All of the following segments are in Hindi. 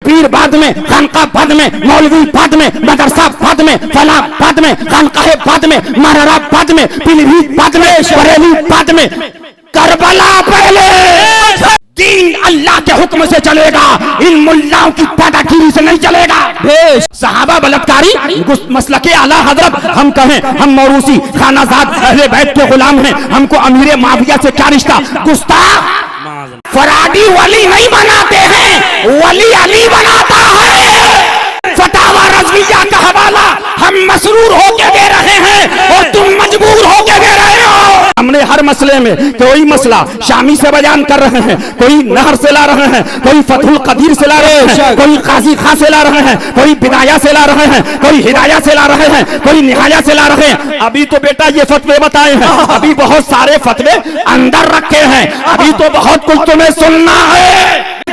पीर बाद में, खानका बाद में, मौलवी बाद में, मदरसा बाद में, फला बाद में, खानकाहे बाद में, महारारा बाद में, पीलीभीत बाद में, बरेली बाद में, करबला पहले। दीन अल्लाह के हुक्म से चलेगा, इन मुल्लाओं की दादागिरी से नहीं चलेगा। सहाबा बलात्कारी मसलके आला हजरत हम कहें, हम मौरूसी खानाजाद अहले बैत के गुलाम हैं, हमको अमीर माफिया से क्या रिश्ता। गुस्ताख फराडी वली नहीं बनाते हैं, वली अली बनाता है। फतावा रज़विया का हवाला हम मसरूर होके दे रहे हैं और तुम मजबूर होके दे रहे हो। हमने हर मसले में कोई मसला शामी से बयान कर रहे हैं, कोई नहर से ला रहे हैं, कोई फतहुल कदीर से ला रहे हैं, कोई काजी खां से ला रहे हैं, कोई बिदाया से ला रहे हैं, कोई हिदाया से ला रहे हैं, कोई निहाया से ला रहे हैं। अभी तो बेटा ये फतवे बताए हैं, अभी बहुत सारे फतवे अंदर रखे हैं, अभी तो बहुत कुछ तुम्हें सुनना है।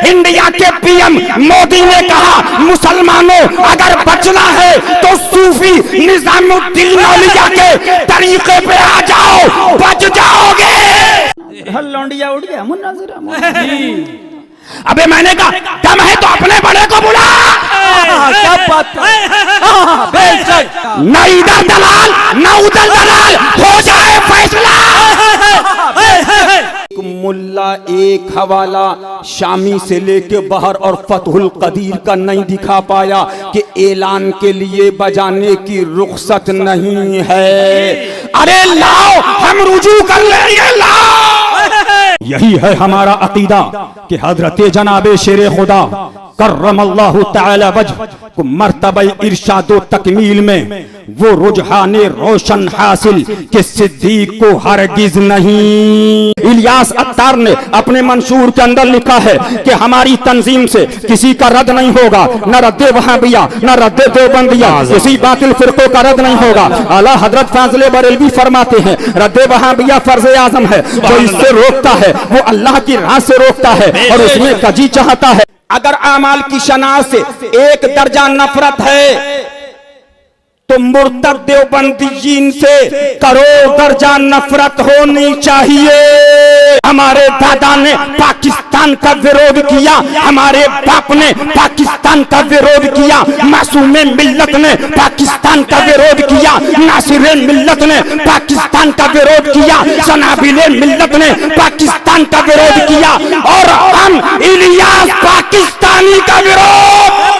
इंडिया के पीएम मोदी ने कहा मुसलमानों अगर बचना है तो सूफी निजामुद्दीन औलिया के तरीके पे आ जाओ, बच जाओगे। लौंडिया उड़ गया मुन्ना जरा। अबे मैंने कहा दम है तो अपने बड़े को बुला। क्या बात है, न इधर दलाल न उधर दलाल, हो जाए फैसला। मुल्ला एक हवाला शामी से लेके बाहर और फतहुल कदीर का नहीं दिखा पाया कि ऐलान के लिए बजाने की रुख्सत नहीं है। अरे लाओ हम रुजू कर लेंगे, लाओ। यही है हमारा अकीदा कि हजरत जनाबे शेर खुदा कर्रमल्लाहु तआला वजह को मर्तबा इरशाद तकमील में वो रुजहान रोशन हासिल कि सिद्दीक को हरगिज नहीं। इलियास अत्तार ने अपने मंशूर के अंदर लिखा है कि हमारी तंजीम से किसी का रद्द नहीं होगा, न रद्दे वहाबिया न रद्दे देवबंदिया, किसी बातिल फिरकों का रद्द नहीं होगा। आला हजरत फाज़िले बरेलवी फरमाते हैं रद्दे वहाबिया फर्ज आजम है, जो इससे रोकता है वो अल्लाह की राह से रोकता है और उसमें कजी चाहता है। अगर आमाल की शनाख्त से एक दर्जा नफरत है तो मुर्तद देवबंदीयीन से करोड़ दर्जा नफरत होनी चाहिए। हमारे दादा ने पाकिस्तान का विरोध किया, हमारे बाप ने पाकिस्तान का विरोध किया, मासूमे मिल्लत ने पाकिस्तान का विरोध किया, नासिरे मिल्लत ने पाकिस्तान का विरोध किया, सनाबिले मिल्लत ने पाकिस्तान का विरोध किया और हम इलियास पाकिस्तानी का विरोध।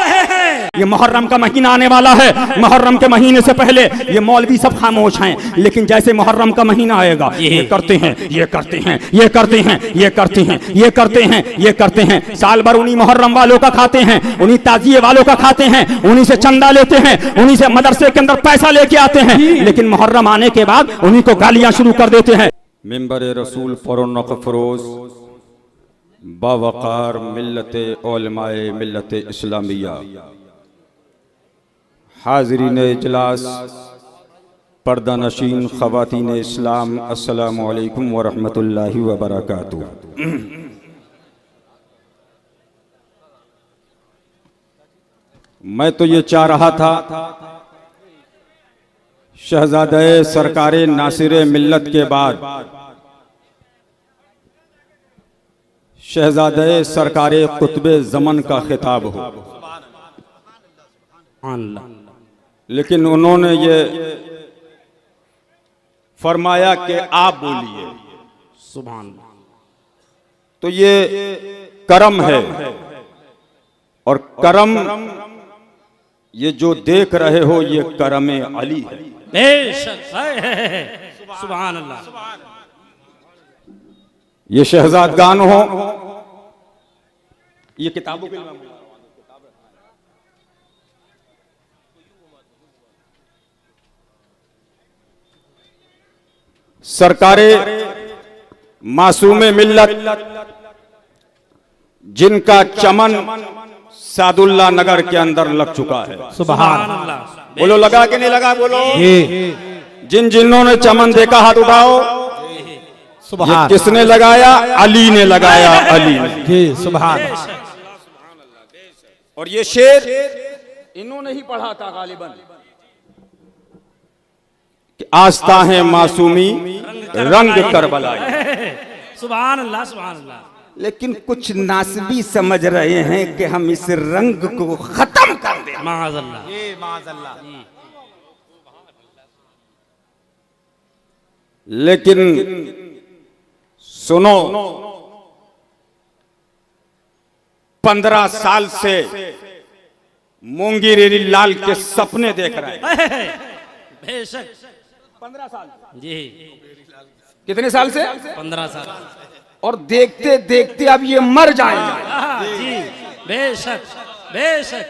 ये मुहर्रम का महीना आने वाला है, मुहर्रम के महीने से पहले ये मौलवी सब खामोश हैं, लेकिन जैसे मुहर्रम का महीना आएगा ये करते हैं, ये करते हैं, ये करते हैं, ये करते हैं, ये करते हैं, ये करते हैं। साल भर उन्हीं मुहर्रम वालों का खाते हैं, उन्हीं ताजिए वालों का खाते हैं, उन्हीं से चंदा लेते हैं, उन्हीं से मदरसे के अंदर पैसा लेके आते हैं, लेकिन मुहर्रम आने के बाद उन्हीं को गालियां शुरू कर देते हैं। मिंबर रसूल फरोज़ बावकार मिल्लत उलमाए मिल्लत इस्लामिया, हाज़रीन इजलास, पर्दा नशीन ख़वातीन इस्लाम, अस्सलामु अलैकुम व रहमतुल्लाहि व बरकातुहू। मैं तो ये चाह रहा था शहजादे सरकारे नासिरे मिल्लत के बाद शहजादे सरकारे कुतुबे ज़मन का खिताब हो, लेकिन उन्होंने ये फरमाया कि आप बोलिए सुभान। तो ये करम है और करम ये जो देख रहे हो ये करम अली है। सुभान अल्लाह। ये शहजादगान हो, ये किताबों के सरकारे मासूमे मिल्लत जिनका चमन सादुल्ला नगर के अंदर लग चुका है। सुभान अल्लाह। बोलो लगा कि नहीं लगा, बोलो। जिन जिन्हों ने चमन देखा हाथ उठाओ। सुभान। किसने लगाया? अली ने लगाया, अली ने। सुभान। और ये शेर इन्होंने ही पढ़ा था गालिबन, आस्था है मासूमी रंग करबलाई। सुभान अल्लाह, सुभान अल्लाह। लेकिन कुछ नासबी समझ रहे हैं कि हम इस रंग को खत्म कर दें। माज़अल्लाह। लेकिन सुनो, 15 साल से मूंगी लाल के सपने देख रहे हैं। बेशक 15 साल जी, कितने साल से? 15 साल। और देखते देखते अब ये मर जाएंगे। जी बेशक बेशक।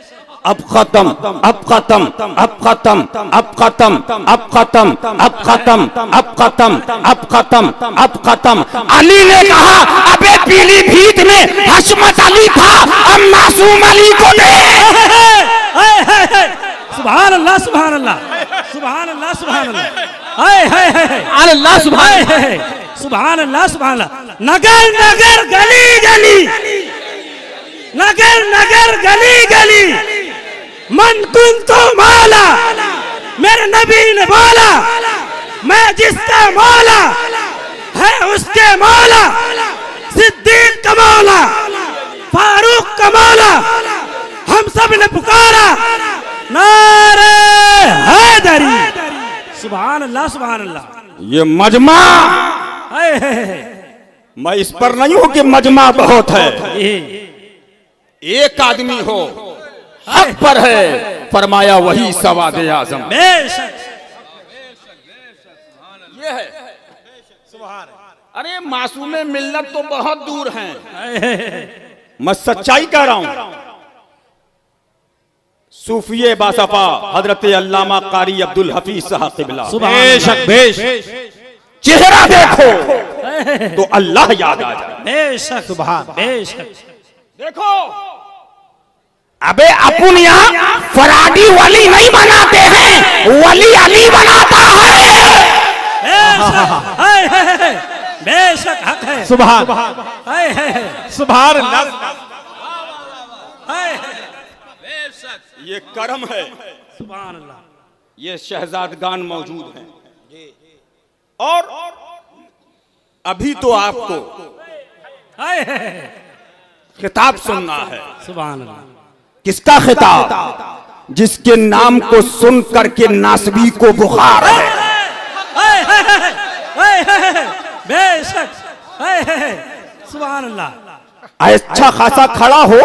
अब खत्म, अब खत्म, अब खत्म, अब खत्म, अब खत्म, अब खत्म, अब खत्म, अब खत्म, अब खत्म। अली ने कहा अबे पीलीभीत में हशमत अली था, अब मासूम अली को दे। सुभान अल्लाह सुभान अल्लाह सुभान अल्लाह सुभान अल्लाह। हाय हाय हाय अल्लाह सुभान सुभान अल्लाह सुभान अल्लाह। नगर नगर गली गली, नगर नगर गली गली, मन कुन तो मौला, मेरे नबी ने बोला मैं जिसका मौला है उसके मौला, सिद्दीक का मौला, फारूक का मौला। हम सब ने पुकारा नारे हैदरी। सुभान अल्लाह सुभान अल्लाह। ये मजमा, हाय हाय हाय। मैं इस पर नहीं हूं कि मजमा बहुत है, ये एक आदमी हो हक पर है, फरमाया वही सवादे आजम। बेशक ये है। अरे मासूमे मिल्लत तो बहुत दूर हैं। मैं सच्चाई कह रहा हूं। सूफिये बासफा हजरत अल्लामा कारी अब्दुल हफीज साहब क़िबला, बेशक चेहरा देखो तो अल्लाह याद आ जाए। बेशक सुभान बेशक। देखो अबे अपन यहाँ फराडी वली नहीं बनाते हैं, वली अली बनाता है। बेशक हाय हाय हाय। बेशक हक है। सुभान हाय हाय हाय। सुभान अल्लाह। हाय ये करम है, सुभान अल्लाह। ये शहजादगान मौजूद हैं। और अभी तो आपको हाय हाय हाय। खिताब सुनना है। सुभान अल्लाह। किसका खिताब? जिसके नाम को सुन करके नासबी को बुखार है। हाय हाय हाय। हाय हाय हाय। बेशक हाय हाय हाय। सुभान अल्लाह। अच्छा खासा खड़ा हो,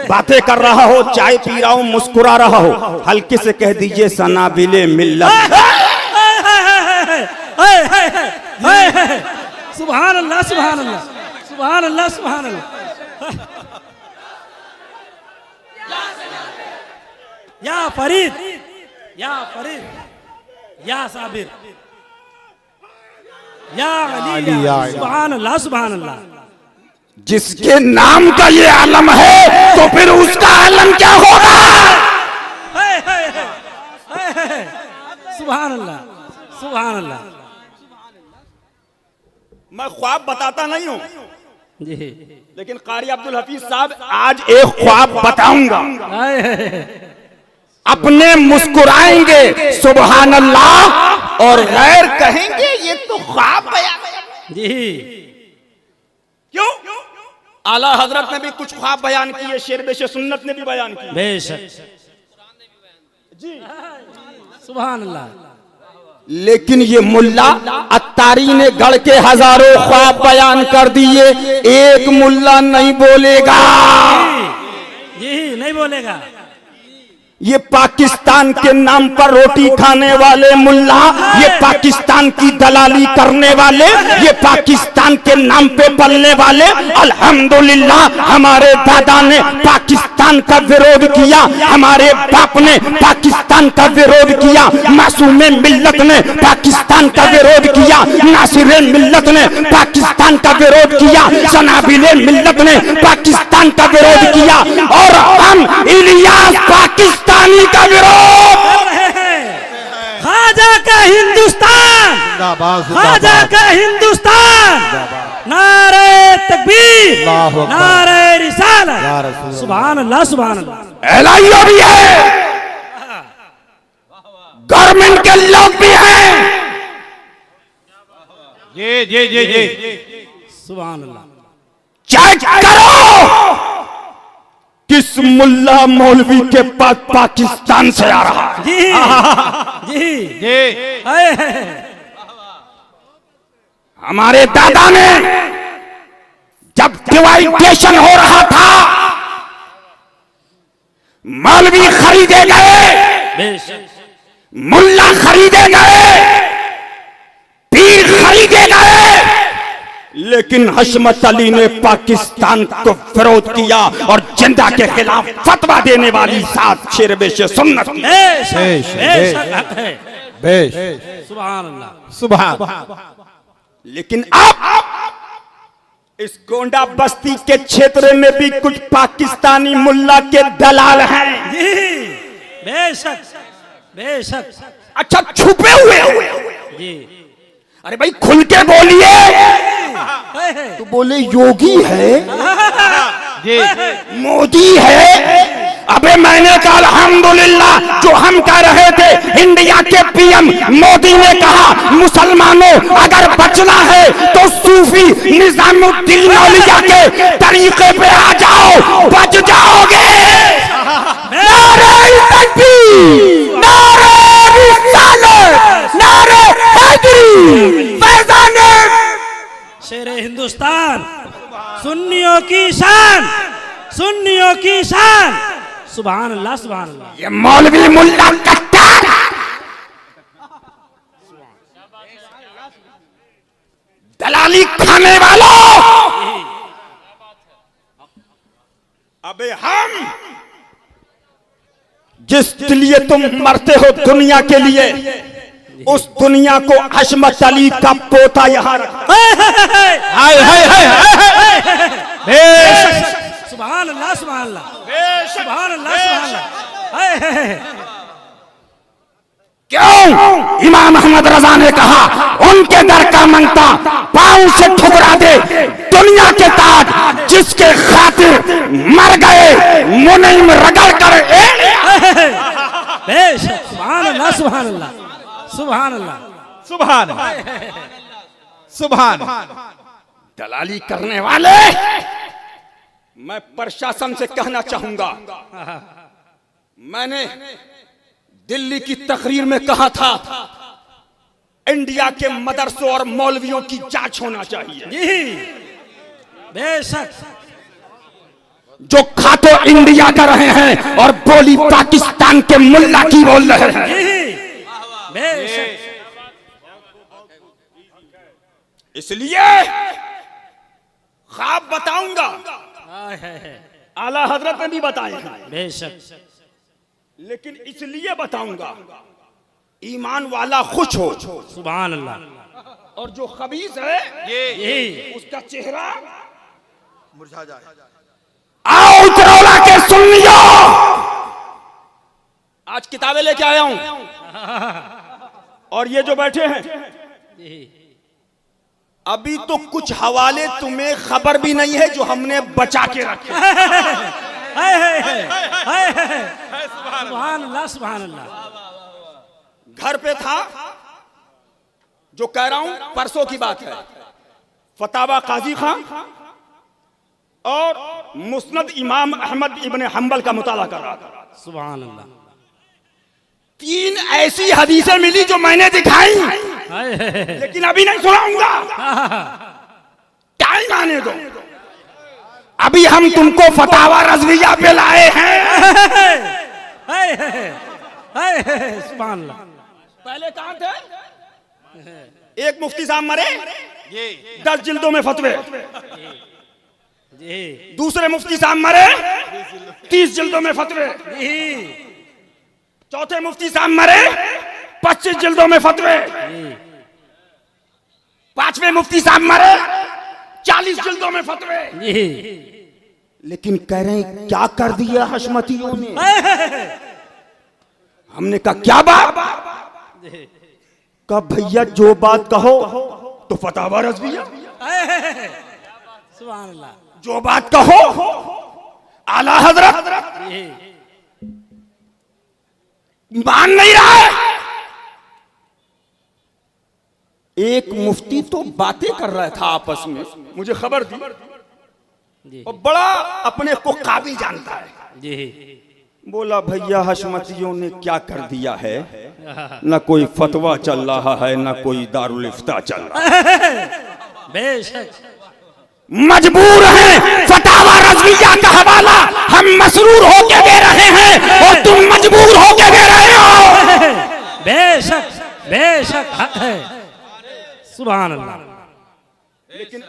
बातें कर रहा हो, चाय पी रहा हो, मुस्कुरा रहा हो, हल्के से कह दीजिए सनाबिले मिल्लत। सुभान अल्लाह सुभान अल्लाह सुभान अल्लाह सुभान अल्लाह। या फरीद या फरीद या साबिर या अली, सुभान अल्लाह सुभान अल्लाह। जिसके नाम का ये आलम है तो फिर उसका आलम क्या होगा? सुभान अल्लाह सुभान अल्लाह। मैं ख्वाब बताता नहीं हूं, जी लेकिन कारी अब्दुल हफीज साहब आज एक ख्वाब बताऊंगा। अपने मुस्कुराएंगे सुबहान अल्लाह और गैर कहेंगे ये तो ख्वाब बयान। जी क्यों? आला हजरत ने भी कुछ ख्वाब बयान किए, शेर बेशे सुन्नत ने भी बयान किए। बेशक जी सुभान अल्लाह। लेकिन ये मुल्ला अत्तारी ने गढ़ के हजारों ख्वाब बयान कर दिए, एक मुल्ला नहीं बोलेगा। जी नहीं बोलेगा। ये पाकिस्तान के नाम पर रोटी खाने वाले मुल्ला, ये पाकिस्तान की दलाली करने वाले, ये पाकिस्तान के नाम पे पलने वाले। अल्हम्दुलिल्लाह हमारे दादा ने पाकिस्तान का विरोध किया, हमारे बाप ने पाकिस्तान का विरोध किया, मासूमे मिल्लत ने पाकिस्तान का विरोध किया, नासिरे मिल्लत ने पाकिस्तान का विरोध किया, सनाबिले मिल्लत ने पाकिस्तान का विरोध किया, और हम इलियास पाकिस्तानी का विरोध। ख्वाजा का हिंदुस्तान, ख्वाजा का हिंदुस्तान, नारे तकबीर, नारे रिसालत। सुभान अल्लाह सुभान अल्लाह। एलाइया भी है, गवर्नमेंट के लोग भी हैं। जी जी जी जी सुभान अल्लाह। चेक करो किस मुल्ला मौलवी के पास पाकिस्तान से आ रहा है। जी हाय हाय। हमारे दादा ने जब डिवाइडेशन हो रहा था मौलवी खरीदे गए, बेशक मुल्ला खरीदे गए, पीर खरीदे गए, लेकिन हशमत अली ने पाकिस्तान को विरोध किया और जिंदा के खिलाफ फतवा देने वाली सात शेरबे से सुन्नत। सुभान अल्लाह सुभान। लेकिन आप इस गोंडा बस्ती के क्षेत्र में भी कुछ पाकिस्तानी मुल्ला के दलाल हैं। जी बेशक बेशक। अच्छा छुपे हुए जी अरे भाई खुल के बोलिए। तो बोले योगी है, मोदी है। अबे मैंने कहा अल्हम्दुलिल्लाह, जो हम कह रहे थे इंडिया के पीएम मोदी ने कहा मुसलमानों अगर बचना है तो सूफी निजामुद्दीन औलिया के तरीके पे आ जाओ, बच जाओगे। नारे तकबीर, नारे रिसालत, नारे हैदरी, फैज़ाने शेर हिंदुस्तान, सुन्नियों की शान, सुन्नियों की शान। सुभान अल्लाह सुभान अल्लाह। ये मौलवी मुल्ला कट्टर दलाली खाने वालों, अबे हम जिस लिए तुम मरते हो दुनिया के लिए, उस दुनिया को हशमत अली का पोता यहाँ रखा। हाय हाय हाय हाय। सुभान अल्लाह सुभान अल्लाह सुभान अल्लाह सुभान अल्लाह। क्यों? इमाम अहमद रजा ने कहा उनके दर का मंगता पांव से ठुकरा दे, दुनिया के ताज जिसके खातिर मर गए मुनीम रगड़ कर। बेशक सुभान अल्लाह सुभान अल्लाह सुभान अल्लाह सुभान सुभान। दलाली करने वाले, मैं प्रशासन से कहना चाहूंगा, मैंने दिल्ली की तकरीर में कहा था इंडिया के मदरसों और मौलवियों की जांच होना चाहिए। जी बेशक। जो खा तो इंडिया का रहे हैं और बोली पाकिस्तान के मुल्ला की बोल रहे हैं। बेशक। इसलिए ख्वाब बताऊंगा, आला हजरत ने भी बताए हैं, बेशक। लेकिन इसलिए बताऊंगा ईमान वाला खुश हो। सुभान अल्लाह। और जो खबीस है ये उसका चेहरा मुरझा जाए। आओ उतरौला के सुन्नियों, आज किताबें लेके आया हूं और ये जो बैठे हैं अभी तो कुछ हवाले तुम्हें खबर भी नहीं है जो हमने बचा के रखे। सुभान अल्लाह सुभान अल्लाह। घर पे था, जो कह रहा हूं परसों की बात है, फतावा काजी खान और मुस्नद इमाम अहमद इब्न हंबल का मुताला कर रहा था। सुभान अल्लाह। 3 ऐसी हदीसें मिली जो मैंने दिखाई, लेकिन अभी नहीं सुनाऊंगा, टाइम आने दो। अभी हम तुमको फतावा रज़विया पे लाए हैं। सुभान अल्लाह। पहले कहां थे? एक मुफ्ती साहब मरे, 10 जिल्दों में फतवे। दूसरे मुफ्ती साहब मरे, 30 जिल्दों में फतवे। चौथे मुफ्ती साहब मरे, 25 जिल्दों में फतवे। 5वें मुफ्ती साहब मरे, 40 जिल्दों में फतवे। लेकिन कह रहे हैं क्या कर दिया हशमतियों ने। हमने कहा क्या बात? कहा भैया जो बात कहो तो फतावा रज़विया, सुभान अल्लाह। जो बात कहो आला हजरत मान नहीं रहा है। एक मुफ्ती तो बातें कर रहा था आपस में, मुझे खबर दी जी और बड़ा अपने को काबिल जानता है। जी बोला भैया हशमतियों ने क्या कर दिया है, न कोई फतवा चल रहा है न कोई दारुल इफ्ता चल रहा है। बेशक मजबूर हैं, फतावा रज़विया का हवाला हम मसरूर होके दे रहे हैं और तुम मजबूर होके दे रहे हो। बेशक बेशक हक है। सुभान अल्लाह। लेकिन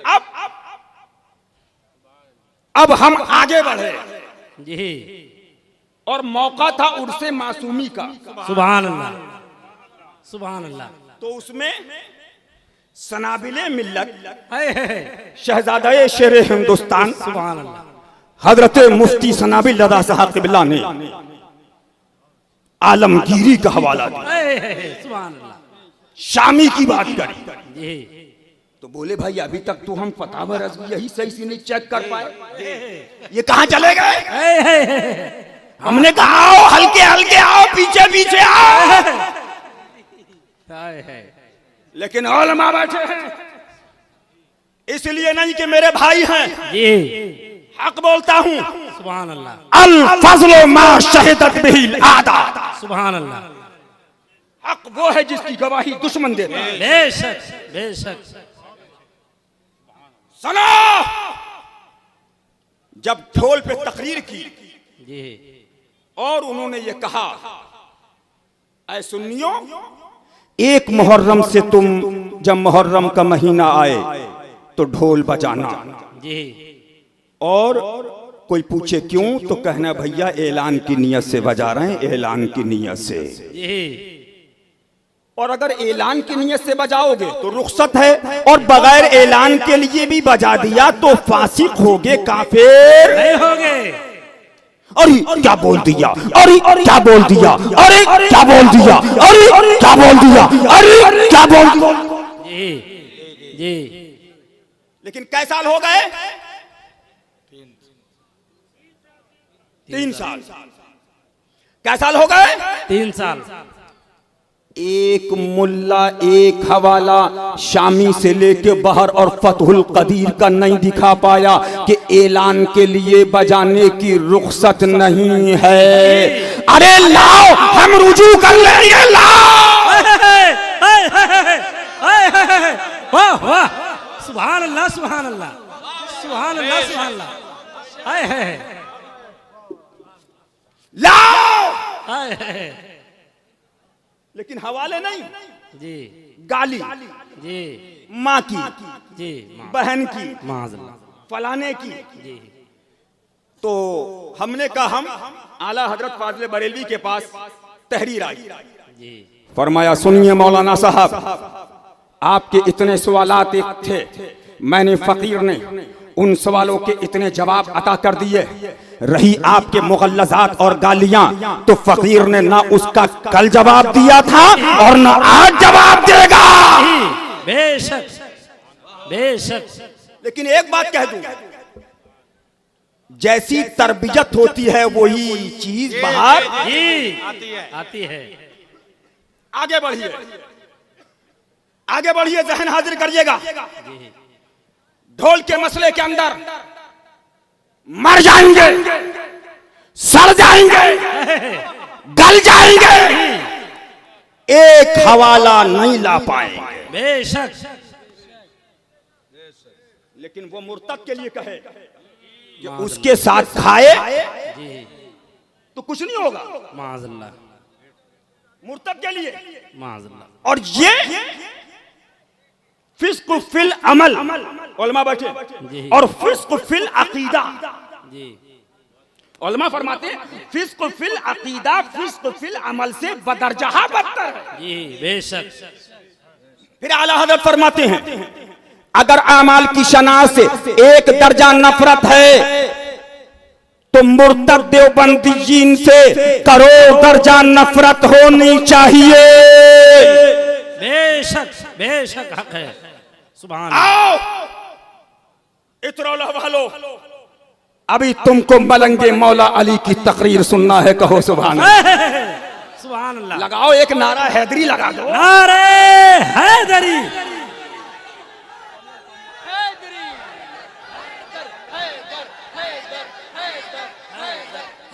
अब हम आगे बढ़े जी और मौका था उर्से मासूमी का। सुभान अल्लाह सुभान अल्लाह। तो उसमें सनाबिले मिल्लत है। शहजादा शेरे हिंदुस्तान सुभान अल्लाह। हजरत मुफ्ती सनाबिल रज़ा साहब क़िबला ने आलमगीरी का हवाला दिया, सुभान अल्लाह। शामी की बात करी। जी तो बोले भाई अभी तक तो हम फतावा रज़वी यही सही से नहीं चेक कर पाए, ये कहाँ चले गए। हमने कहा आओ हल्के हल्के आओ, पीछे पीछे आओ, लेकिन उलमा बैठे हैं। इसलिए नहीं कि मेरे भाई हैं, जी हक बोलता हूँ। सुभान अल्लाह। अल फज़्लु मा शहिदत बिहिल आदा। सुभान अल्लाह। हक वो है जिसकी गवाही दुश्मन देता है। बेशक बेशक। सुनो, जब ढोल पे तकरीर की जी और उन्होंने ये कहा, ऐ सुन्नियों, एक मुहर्रम से तुम जब मुहर्रम का महीना आए तो ढोल बजाना, जी और कोई पूछे क्यों तो कहना भैया ऐलान की नियत से बजा रहे हैं, ऐलान की नियत से। जी और अगर ऐलान की नियत से बजाओगे तो रुखसत है, और बगैर ऐलान के लिए भी बजा दिया तो फासिक होगे, काफिर नहीं होगे। अरे क्या बोल दिया, अरे क्या बोल दिया, अरे क्या बोल दिया, अरे क्या बोल दिया, अरे क्या बोल दिया। जी जी। लेकिन कै साल हो गए? 3 साल। कै साल हो गए? 3 साल। एक मुल्ला एक हवाला शामी से लेके बाहर और फतहुल कदीर का नहीं दिखा पाया कि ऐलान के लिए बजाने की रुखसत नहीं है। अरे लाओ हम रुजू कर लेंगे, लाओ। वाह वाह। सुभान अल्लाह सुभान अल्लाह सुभान अल्लाह सुभान अल्लाह। हाय हाय लाओ। लेकिन हवाले नहीं, जी गाली जी माँ की, जी बहन की, माज़ल्लाह फलाने की। जी तो हमने कहा हम आला हजरत फाज़िल बरेलवी के पास तहरीर आई। जी फरमाया सुनिए मौलाना साहब, आपके इतने सवालात एक थे, मैंने फकीर ने उन सवालों के इतने जवाब अता कर दिए। रही आपके मुगल्लज़ात और गालियां तो फकीर ने ना उसका कल जवाब दिया था और ना आज जवाब देगा। बेशक बेशक। लेकिन एक बात कह दूं, जैसी तरबियत होती है वही चीज बाहर जी आती है। आगे बढ़िए, आगे बढ़िए, जहन हाजिर करिएगा। ढोल के मसले के अंदर मर जाएंगे, सड़ जाएंगे, गल जाएंगे, एक हवाला नहीं ला पाएंगे। बेशक। लेकिन वो मुर्तद के लिए कहे कि उसके साथ खाए जी तो कुछ नहीं होगा, माज़ल्लाह मुर्तद के लिए। माज़ल्लाह। और ये फिस्क फिल अमल, उलमा बैठे, जी। और फिस्क फिल अकीदा। जी उलमा फरमाते हैं फिस्क फिल अकीदा फिस्क फिल अमल से बदरजा बदतर है। जी बेशक। फिर आला हज़रत फरमाते हैं अगर आमाल की शनाख्त से एक दर्जा नफरत है तो मुर्तद देवबंदीयीन से करोड़ दर्जा नफरत होनी चाहिए। बेशक बेशक हक है। सुभान आओ इतरौला वालो, अभी तुमको मलंगे मौला अली की तकरीर सुनना है, कहो सुभान अल्लाह। सुभान अल्लाह। लगाओ एक नारा हैदरी लगा दो। नारे हैदरी।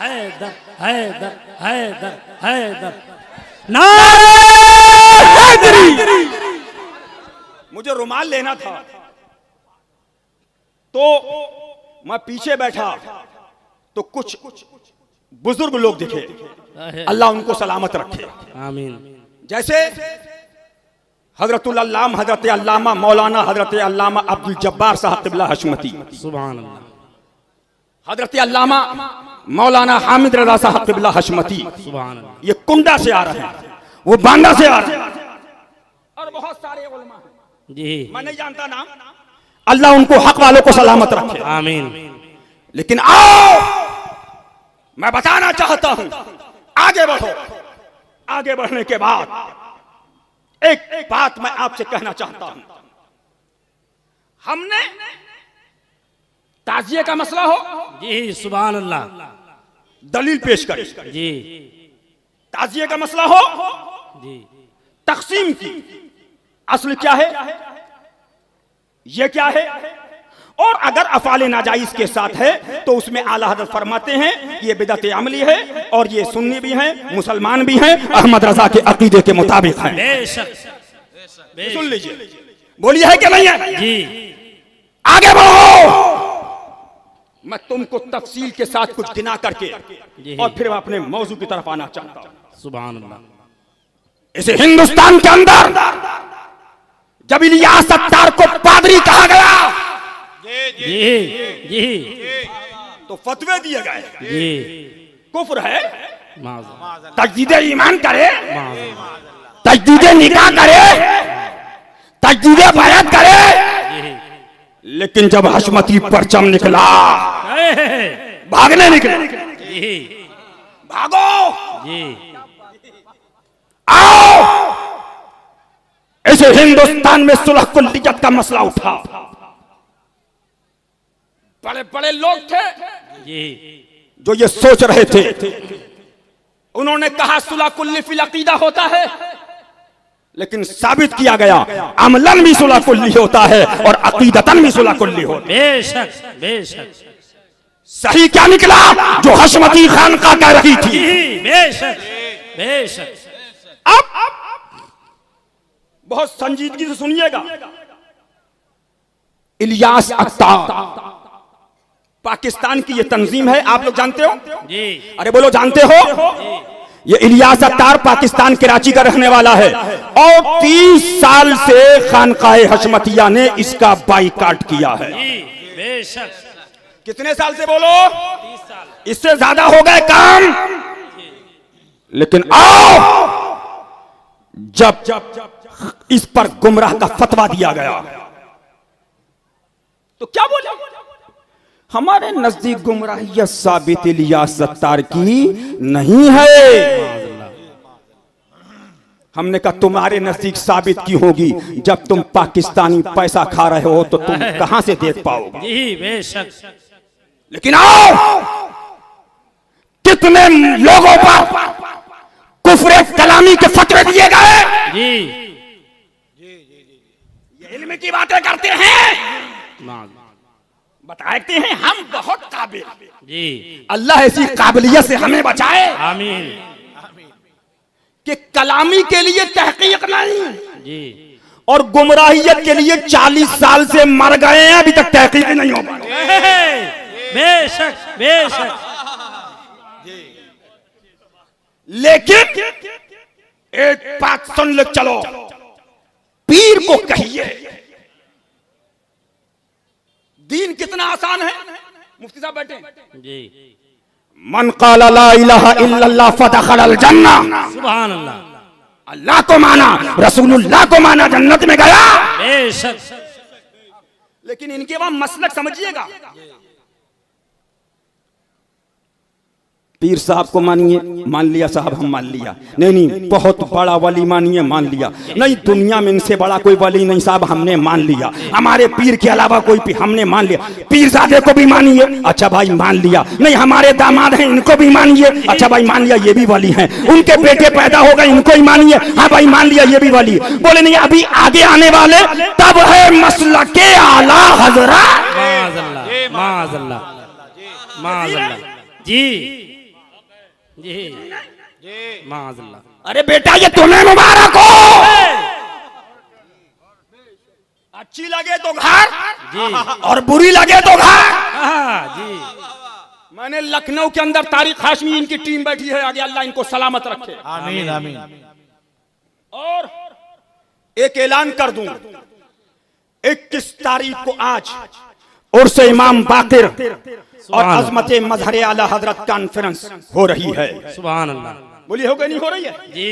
हैदर हैदर हैदर हैदर नारे हैदरी। मुझे रुमाल लेना था तो मैं पीछे बैठा तो कुछ बुजुर्ग लोग दिखे, अल्लाह उनको सलामत रखे। आमीन। जैसे हजरतुल अल्लामा हजरत अल्लामा मौलाना हजरत अल्लामा अब्दुल जब्बार साहब क़िबला हशमती, सुभान अल्लाह। हजरत अल्लामा मौलाना हामिद रजा साहब क़िबला हशमती, सुभान अल्लाह। ये कुंडा से आ रहे हैं, वो बांदा से आ रहे हैं, और बहुत सारे उलमा हैं, जी मैं नहीं जानता नाम। अल्लाह उनको हक वालों को सलामत रखे। आमीन। लेकिन आओ, मैं बताना चाहता हूं, आगे बढ़ो। आगे बढ़ने के बाद एक बात मैं आपसे कहना चाहता हूं। हमने ताजिए का मसला हो, जी सुभान अल्लाह। दलील पेश करें। जी ताजिए का मसला हो, जी तकसीम की असल क्या है, ये क्या है, और अगर अफाले नाजाइज के साथ है तो उसमें आला हज़रत फरमाते हैं ये बिदअत अमली है और ये सुन्नी भी हैं, मुसलमान भी हैं, अहमद रजा के अकीदे के मुताबिक हैं। बेशक सुन लीजिए, बोलिए है कि नहीं है? जी आगे बढ़ो। मैं तुमको तफसील के साथ कुछ गिना करके और फिर मैं अपने मौजू की तरफ आना चाहता हूं। सुभान अल्लाह। इसे हिंदुस्तान के अंदर जब इलियास सत्तार को पादरी कहा गया जी जी तो फतवे दिए गए, जी कुफ्र है, माज़ तजदीद ईमान करे, माज़ तजदीद निकाह करे, तजदीद बैत करे। जी लेकिन जब हशमती परचम निकला, भागने निकले, जी भागो, जी आओ। ऐसे हिंदुस्तान में सुलह कुल्लियत का मसला उठा। बड़े बड़े लोग थे जी जो ये सोच रहे थे, उन्होंने कहा सुलह कुल्ली फिल अकीदा होता है, लेकिन साबित किया गया अमलन भी सुलह कुल्ली होता है और अकीदतन भी सुलह कुल्ली होता है। बेशक बेशक। सही क्या निकला जो हशमती खानका कह रही थी? जी बेशक बेशक। अब बहुत संजीदगी से सुनिएगा। इलियास अत्तार पाकिस्तान की ये तंजीम है, आप लोग जानते हो? जी अरे बोलो जानते हो? ये इलियास अत्तार पाकिस्तान कराची का रहने वाला है और 30 साल से खानकाए हशमतिया ने इसका बाइकाट किया है। जी बेशक। कितने साल से बोलो? 30 साल। इससे ज्यादा हो गए काम। लेकिन आओ, जब इस पर गुमराह का फतवा दिया गया तो क्या बोले? हमारे नजदीक गुमराहियत साबित इलियास सत्तार की नहीं है। हमने कहा तुम्हारे नजदीक साबित की होगी, जब तुम पाकिस्तानी पैसा खा रहे हो तो तुम कहां से देख पाओगे? जी बेशक। लेकिन आओ, कितने लोगों पर कुफ्र कलामी के फतवे दिए गए। जी ये इल्म की बातें करते हैं, माज़ बताते हैं हम बहुत काबिल। जी अल्लाह ऐसी काबिलियत से हमें बचाए आमीन। कि कलामी के लिए तहकीक नहीं जी और गुमराहियत के लिए 40 साल से मर गए हैं, अभी तक तहकीक नहीं हो पाई। बेशक बेशक। लेकिन एक बात सुन ले, चलो पीर को कहिए दीन कितना आसान है। मुफ्ती साहब बैठे। जी मन क़ाला ला इलाहा इल्लल्लाह फदखलल जन्नह। सुभान अल्लाह। अल्लाह को माना, रसूलुल्लाह को माना, जन्नत में गया। बेशक। लेकिन इनके वहां मसलक समझिएगा, पीर साहब को मानिए, मान लिया साहब हम मान लिया, नहीं बहुत बड़ा वली मानिए, मान लिया, नहीं दुनिया में इनसे बड़ा कोई वली नहीं साहब, हमने मान लिया, हमारे पीर के अलावा कोई पीर हमने मान लिया, पीरजादे को भी मानिए, अच्छा भाई मान लिया, नहीं हमारे दामाद हैं इनको भी मानिए, अच्छा भाई मान लिया ये भी वली हैं, उनके बेटे पैदा हो गए इनको ही मानिए, हाँ भाई मान लिया ये भी वली। बोले नहीं अभी आगे आने वाले तब है मसलके आला हजरत। माज़अल्लाह माज़अल्लाह माज़अल्लाह। जी जी माज़अल्लाह। अरे बेटा ये तुम्हें मुबारक हो, अच्छी लगे तो घर जी और बुरी लगे तो घर। जी मैंने लखनऊ के अंदर तारिक हाशमी इनकी टीम बैठी है, आगे अल्लाह इनको सलामत रखे। आमीन आमीन। और एक ऐलान कर दूं, 21 तारीख को आज उर्स इमाम बाकिर और अजमत मजहर आला हजरत कॉन्फ्रेंस हो रही है। सुभान अल्लाह। बोली हो गई नहीं हो रही है? जी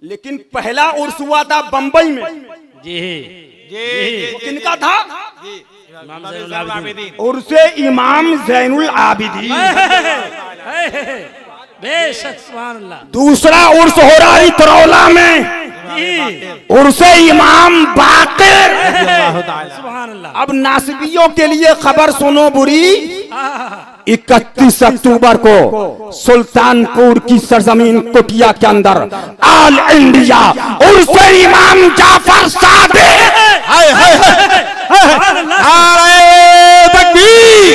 लेकिन पहला उर्स हुआ था बंबई में। जी वो किनका था? इमाम ज़ैनुल आबिदीन। उर्से इमाम ज़ैनुल आबिदीन। बेशक सुभान अल्लाह। दूसरा उर्स हो रहा है तरौला में, उर्से इमाम बाकिर। सुभान अल्लाह। अब नासिबियों के लिए खबर सुनो बुरी, 31 अक्टूबर को सुल्तानपुर की सरजमीन कुटिया के अंदर ऑल इंडिया उर्से इमाम जाफर सादिक। नारे तकबीर,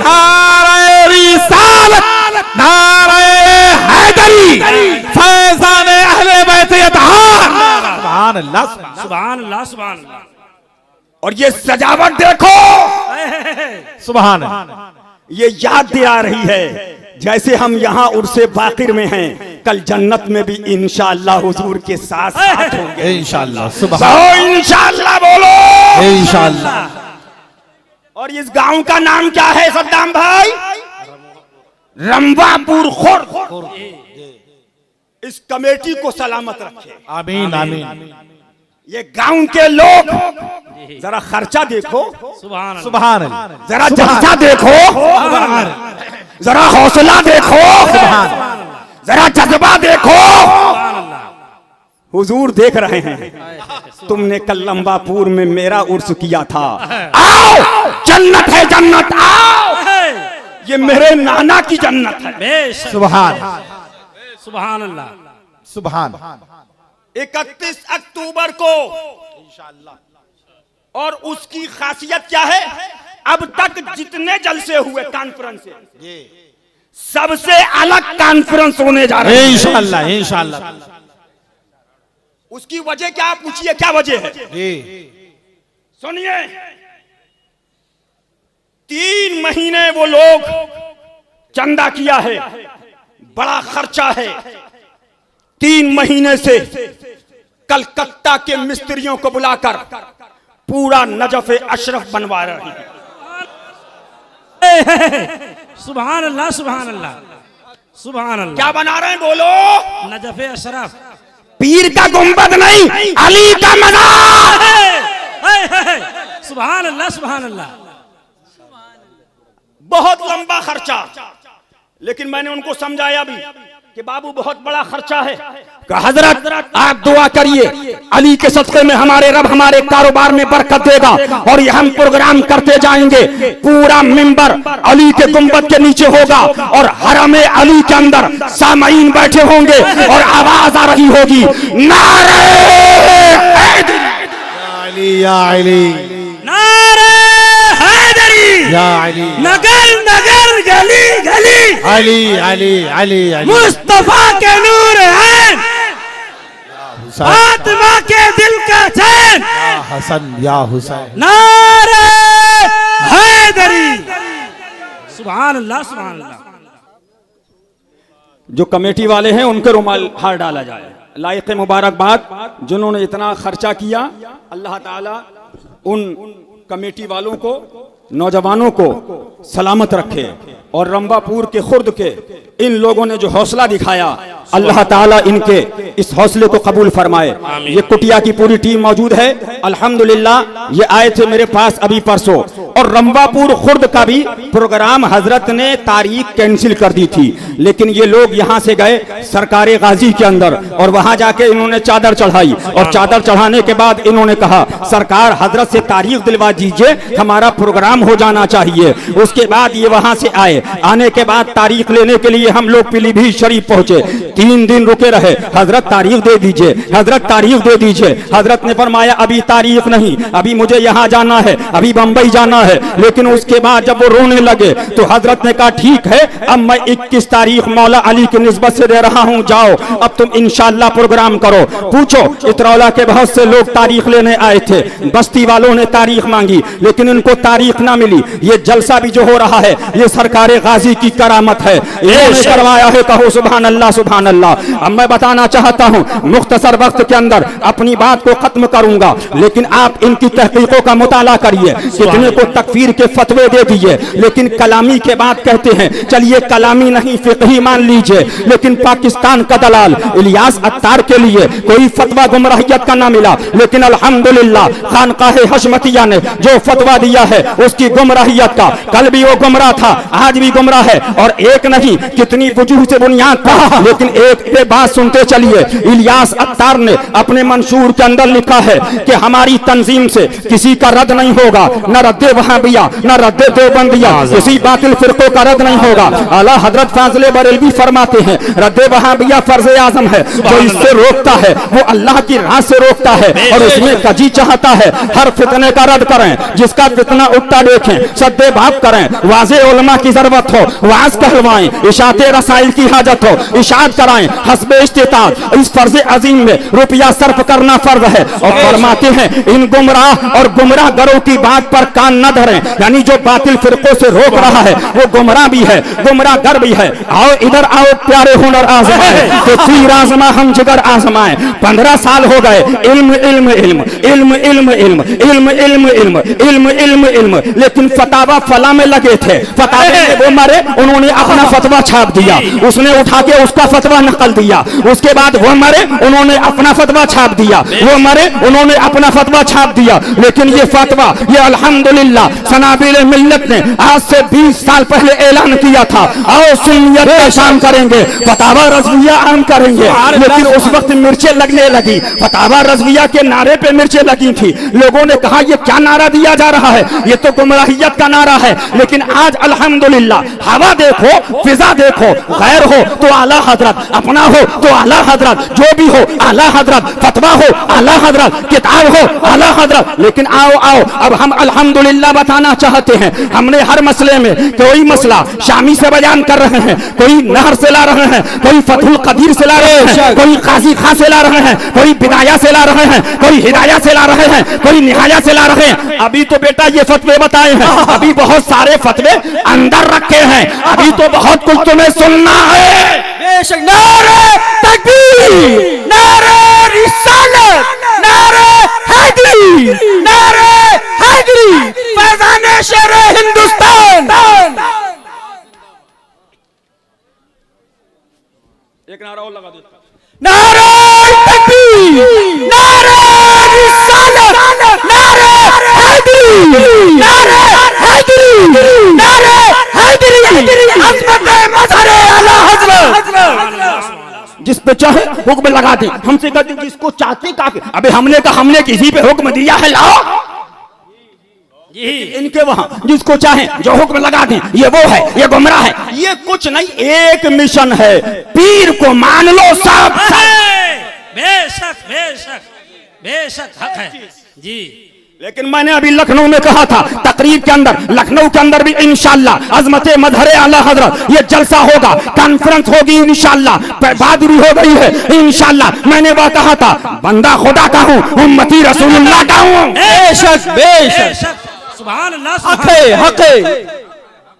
नारे रिसालत, नारे हैदरी, फैज़ान अहले बैत अतहार। सुभान अल्लाह सुभान अल्लाह सुभान अल्लाह। और ये सजावट देखो, सुभान। ये याद दिला रही है जैसे हम यहाँ उर्से बाकिर में हैं, कल जन्नत में भी इंशाअल्लाह हुजूर के साथ साथ होंगे इंशाअल्लाह। सुभान कहो इंशाअल्लाह, बोलो इंशाअल्लाह। और इस गांव का नाम क्या है सद्दाम भाई? रंबापुर खुर्द। इस कमेटी को सलामत रखे। आमीन आमीन। ये गांव के लोग जरा खर्चा देखो, सुभान अल्लाह। सुभान। जरा जलसा देखो, जरा हौसला देखो, जरा जज्बा देखो। हुजूर देख रहे हैं। तुमने कल लंबापुर में मेरा उर्स किया था, आओ जन्नत है, जन्नत आओ। ये मेरे नाना की जन्नत है। बेशक सुभान सुभान अल्लाह। सुभान। 31 अक्टूबर को और उसकी खासियत क्या है? अब तक जितने जलसे हुए कॉन्फ्रेंस से सबसे अलग कॉन्फ्रेंस होने जा रहे हैं इंशाअल्लाह इंशाअल्लाह। उसकी वजह क्या पूछिए, क्या वजह है? जी सुनिए, 3 महीने वो लोग चंदा किया है, बड़ा खर्चा है। 3 महीने से कलकत्ता के मिस्त्रियों को बुलाकर पूरा नजफ अशरफ बनवा रहे हैं। सुभान अल्लाह सुभान अल्लाह सुभान अल्लाह। क्या बना रहे हैं बोलो? नजफ अशरफ। पीर का गुंबद नहीं, अली का मज़ार। सुभान अल्लाह सुभान अल्लाह। बहुत लंबा खर्चा, लेकिन मैंने उनको समझाया भी कि बाबू बहुत बड़ा खर्चा है। कहा हजरत आप दुआ करिए, अली के सदक़े में हमारे रब हमारे कारोबार में बरकत देगा और ये हम प्रोग्राम करते जाएंगे। पूरा मिंबर अली के गुंबद के नीचे होगा और हरम अली के अंदर सामाईन बैठे होंगे और आवाज आ रही होगी, नारे अली या अली, नारे हैदरी, या अली, नगर नगर गली गली, अली अली अली अली, मुस्तफा के नूर है, फातिमा के दिल का चैन, या हसन या हुसैन। नारे हैदरी। सुभान अल्लाह सुभान अल्लाह। जो कमेटी वाले हैं उनके रुमाल हार डाला जाए। लायक मुबारकबाद जिन्होंने इतना खर्चा किया, अल्लाह ताला उन कमेटी वालों को, नौजवानों को सलामत रखे और रंबापुर के खुर्द के इन लोगों ने जो हौसला दिखाया, अल्लाह ताला इनके इस हौसले को कबूल फरमाए। ये कुटिया की पूरी टीम मौजूद है अल्हम्दुलिल्लाह। ये आए थे मेरे पास अभी परसों, और रंबापुर खुर्द का भी प्रोग्राम हजरत ने तारीख कैंसिल कर दी थी, लेकिन ये लोग यहाँ से गए सरकारे गाजी के अंदर और वहां जाके इन्होंने चादर चढ़ाई और चादर चढ़ाने के बाद इन्होंने कहा सरकार हजरत से तारीख दिलवा दीजिए, हमारा प्रोग्राम हो जाना चाहिए। उसके बाद ये वहां से आए, आने के बाद तारीख लेने के लिए हम लोग पीलीभीत शरीफ पहुंचे। 3 दिन रुके रहे, हजरत तारीख दे दीजिए, हजरत तारीख दे दीजिए। हजरत ने फरमाया अभी तारीख नहीं, अभी मुझे यहाँ जाना है, अभी बंबई जाना है, है। लेकिन उसके बाद जब वो रोने लगे तो हजरत ने कहा ठीक है, अब मैं 21 तारीख मौला अली की निस्बत से दे रहा हूँ, जाओ अब तुम इंशाअल्लाह प्रोग्राम करो। पूछो, इतरौला के बहुत से लोग तारीख लेने आए थे, बस्ती वालों ने तारीख मांगी लेकिन उनको तारीख ना मिली। ये जलसा भी जो हो रहा है ये सरकार गाजी की करामत है, इन्होंने करवाया है। कहो सुभान अल्लाह सुभान अल्लाह। अब मैं बताना चाहता हूँ, मुख्तसर वक्त के अंदर अपनी बात को खत्म करूंगा, लेकिन आप इनकी तहकीकों का मुताला करिए। कितने को तकफीर के फतवे दे दिए, लेकिन कलामी के बात कहते हैं। चलिए कलामी नहीं फिqही मान लीजिए, लेकिन पाकिस्तान का दलाल इलियास अत्तार के लिए कोई फतवा गुमराहियत का ना मिला, लेकिन अल्हम्दुलिल्लाह खानकाहे हशमतिया ने जो फतवा दिया है उसकी गुमराहियत का, कल भी वो गुमराह था आज भी गुमराह है। और एक नहीं कितनी वजूह से बुनियाद था, लेकिन एक पे बात सुनते चलिए। इलियास अत्तार ने अपने मंशूर के अंदर लिखा है कि हमारी तंजीम से किसी का रद्द नहीं होगा, न रद्दे वहाबिया न रद्दे देवबंदिया, किसी बातिल फिरकों का रद्द नहीं होगा। आला हजरत फाजिले बरेलवी फरमाते हैं रद्दे वहाबिया फर्ज आजम है, जो इससे रोकता है वो अल्लाह की राह से रोकता है और उसमें कजी चाहता है हर फितने का रद्द करें, जिसका फितना उठता देखें सद्दे भाग करें, वाज़े उलमा की जरूरत हो वाज कहलवाएं, इशाते रसाइल की हाजत हो इशात कराएं, हस्बे इस्तिताअत इस फर्ज अजीम में रुपया सर्फ करना फर्ज है। और फरमाते हैं इन गुमराह और गुमराह गरों की बात पर कान न धरें, यानी जो बातिल फिरकों से रोक रहा है वो गुमराह भी है गुमराह गर भी है। आओ इधर आओ प्यारे हुनर आजमाए, तो तीर आजमा हम जिगर आजमाए। 15 साल हो गए इल्म इल्म इल्म इल्म इल्म इल्म इल्म इल्म इल्म इल्म इल्म इल्म, लेकिन फतावा फला में लगे थे। फतावे में वो मरे, उन्होंने अपना फतवा छाप दिया, उसने उठा के उसका फतवा नकल दिया। उसके बाद वो मरे, उन्होंने अपना फतवा छाप दिया, वो मरे, उन्होंने अपना फतवा छाप दिया। लेकिन ये फतवा ये अल्हम्दुलिल्लाह सनाबिल मिल्लत ने आज से 20 साल पहले ऐलान किया था, आओ सुन्नियत का शाम करेंगे, फतावा रज़विया आम करेंगे। लेकिन उस वक्त मिर्चें लगने लगी, फतावा रज़विया के नारे पे मिर्चें लगी थी। लोगों ने कहा ये क्या नारा दिया जा रहा है, ये तो गुमराहियत का नारा है। लेकिन आज अल्हम्दुलिल्लाह हवा देखो फिजा देखो, गैर हो तो आला हजरत, अपना हो तो आला हजरत, जो भी हो आला हजरत, फतवा हो आला हजरत, किताब हो आला हजरत। लेकिन आओ आओ अब हम अल्हम्दुलिल्लाह बताना चाहते हैं, हमने हर मसले में कोई मसला शामी से बयान कर रहे हैं, कोई नहर से ला रहे हैं, कोई फतहुल कदीर से ला रहे हैं, कोई काजी खां से ला रहे हैं, कोई बिदाया से ला रहे हैं, कोई हिदाया से ला रहे हैं, कोई निहाया से ला रहे हैं। अभी तो बेटा ये फतवे बताए हैं, अभी बहुत सारे फतवे अंदर रखे हैं, अभी तो बहुत कुछ तुम्हें सुनना है। बेशक नारे तकबीर, नारे रिसालत, नारे हैदरी, नारे हैदरी, फैज़ान शेरे हिंदुस्तान। एक नारा और लगा देता। नारे तकबीर, नारे रिसालत, नारे हैदरी, नारे हैदरी, नारे हैदरी, अज़मत मज़हर आला हज़रत। जिस पे चाहे हुक्म लगा दे, हमसे कहते जिसको चाहते काफी। अबे हमने कहा हमने किसी पे हुक्म दिया है लाओ, इनके वहां जिसको चाहे जो हुक्म लगा दें, ये वो है ये गुमराह है, ये कुछ नहीं, एक मिशन है, पीर को मान लो सब। बेशक बेशक बेशक हक है जी। लेकिन मैंने अभी लखनऊ में कहा था तकरीब के अंदर, लखनऊ के अंदर भी इंशाअल्लाह अज़मत मज़हर आला हज़रत ये जलसा होगा, कॉन्फ्रेंस होगी इंशाअल्लाह, बात भी हो गई है इंशाअल्लाह। मैंने वह कहा था बंदा खुदा का हूँ, उम्मती रसूलुल्लाह का हूँ। बेशक बेशक सुभान अल्लाह हक है हक है।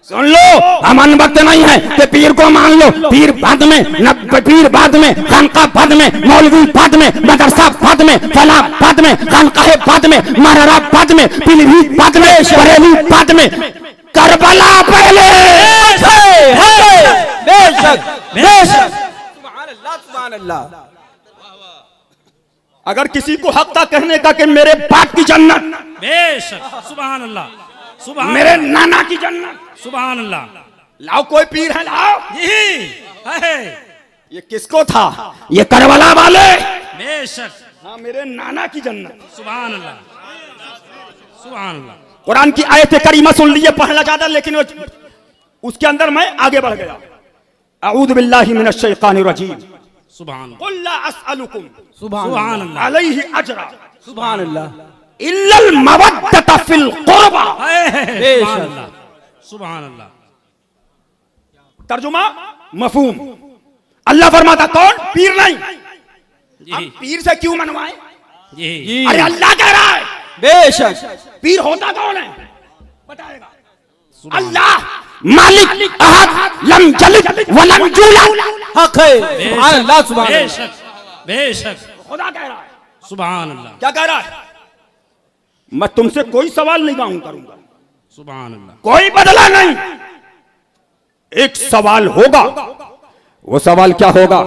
सुन लो, अमन वक्त नहीं है कि पीर को मान लो, पीर बाद में, न पीर बाद में, खानका बाद में, मौलवी बाद में, मदरसा बाद में, फला बाद में, खानकाहे बाद में, मररा बाद में, पीलीभीत बाद में, बरेली बाद में, करबला पहले। बेशक बेशक सुभान अल्लाह सुभान अल्लाह। अगर किसी को हक था कहने का कि मेरे बाप की जन्नत, बेशक सुभान अल्लाह, सुभान मेरे नाना की जन्नत, सुभान अल्लाह, लाओ कोई पीर है लाओ। जी है। ये किसको था, ये करबला वाले। बेशक हाँ मेरे नाना की जन्नत। सुभान अल्लाह सुभान अल्लाह। कुरान की आयत करीमा सुन लिए, पढ़ना चाहता लेकिन उसके अंदर मैं आगे बढ़ गया। अऊज़ु बिल्लाहि मिनश शैतानिर रजीम। सुभान कुल ला अस्अलुकुम सुभान अल्लाह अलैहि अजरा सुभान अल्लाह इल्लल मवद्दत फिल कुर्बा। सुभान अल्लाह, सुभान अल्लाह। तर्जुमा मफहूम। अल्लाह फरमाता कौन? पीर नहीं। जी अब पीर से क्यों मनवाए? जी अरे अल्लाह कह रहा है। बेशक पीर होता कौन है? बताएगा अल्लाह मालिक अहद लम यलिद व लम यूलद। हक है। सुभान अल्लाह, सुभान अल्लाह। बेशक बेशक। खुदा कह रहा है। सुभान अल्लाह, क्या कह रहा है? मैं तुमसे कोई सवाल नहीं मांग करूंगा, सुभान अल्लाह। कोई बदला नहीं। एक सवाल होगा। वो सवाल क्या होगा?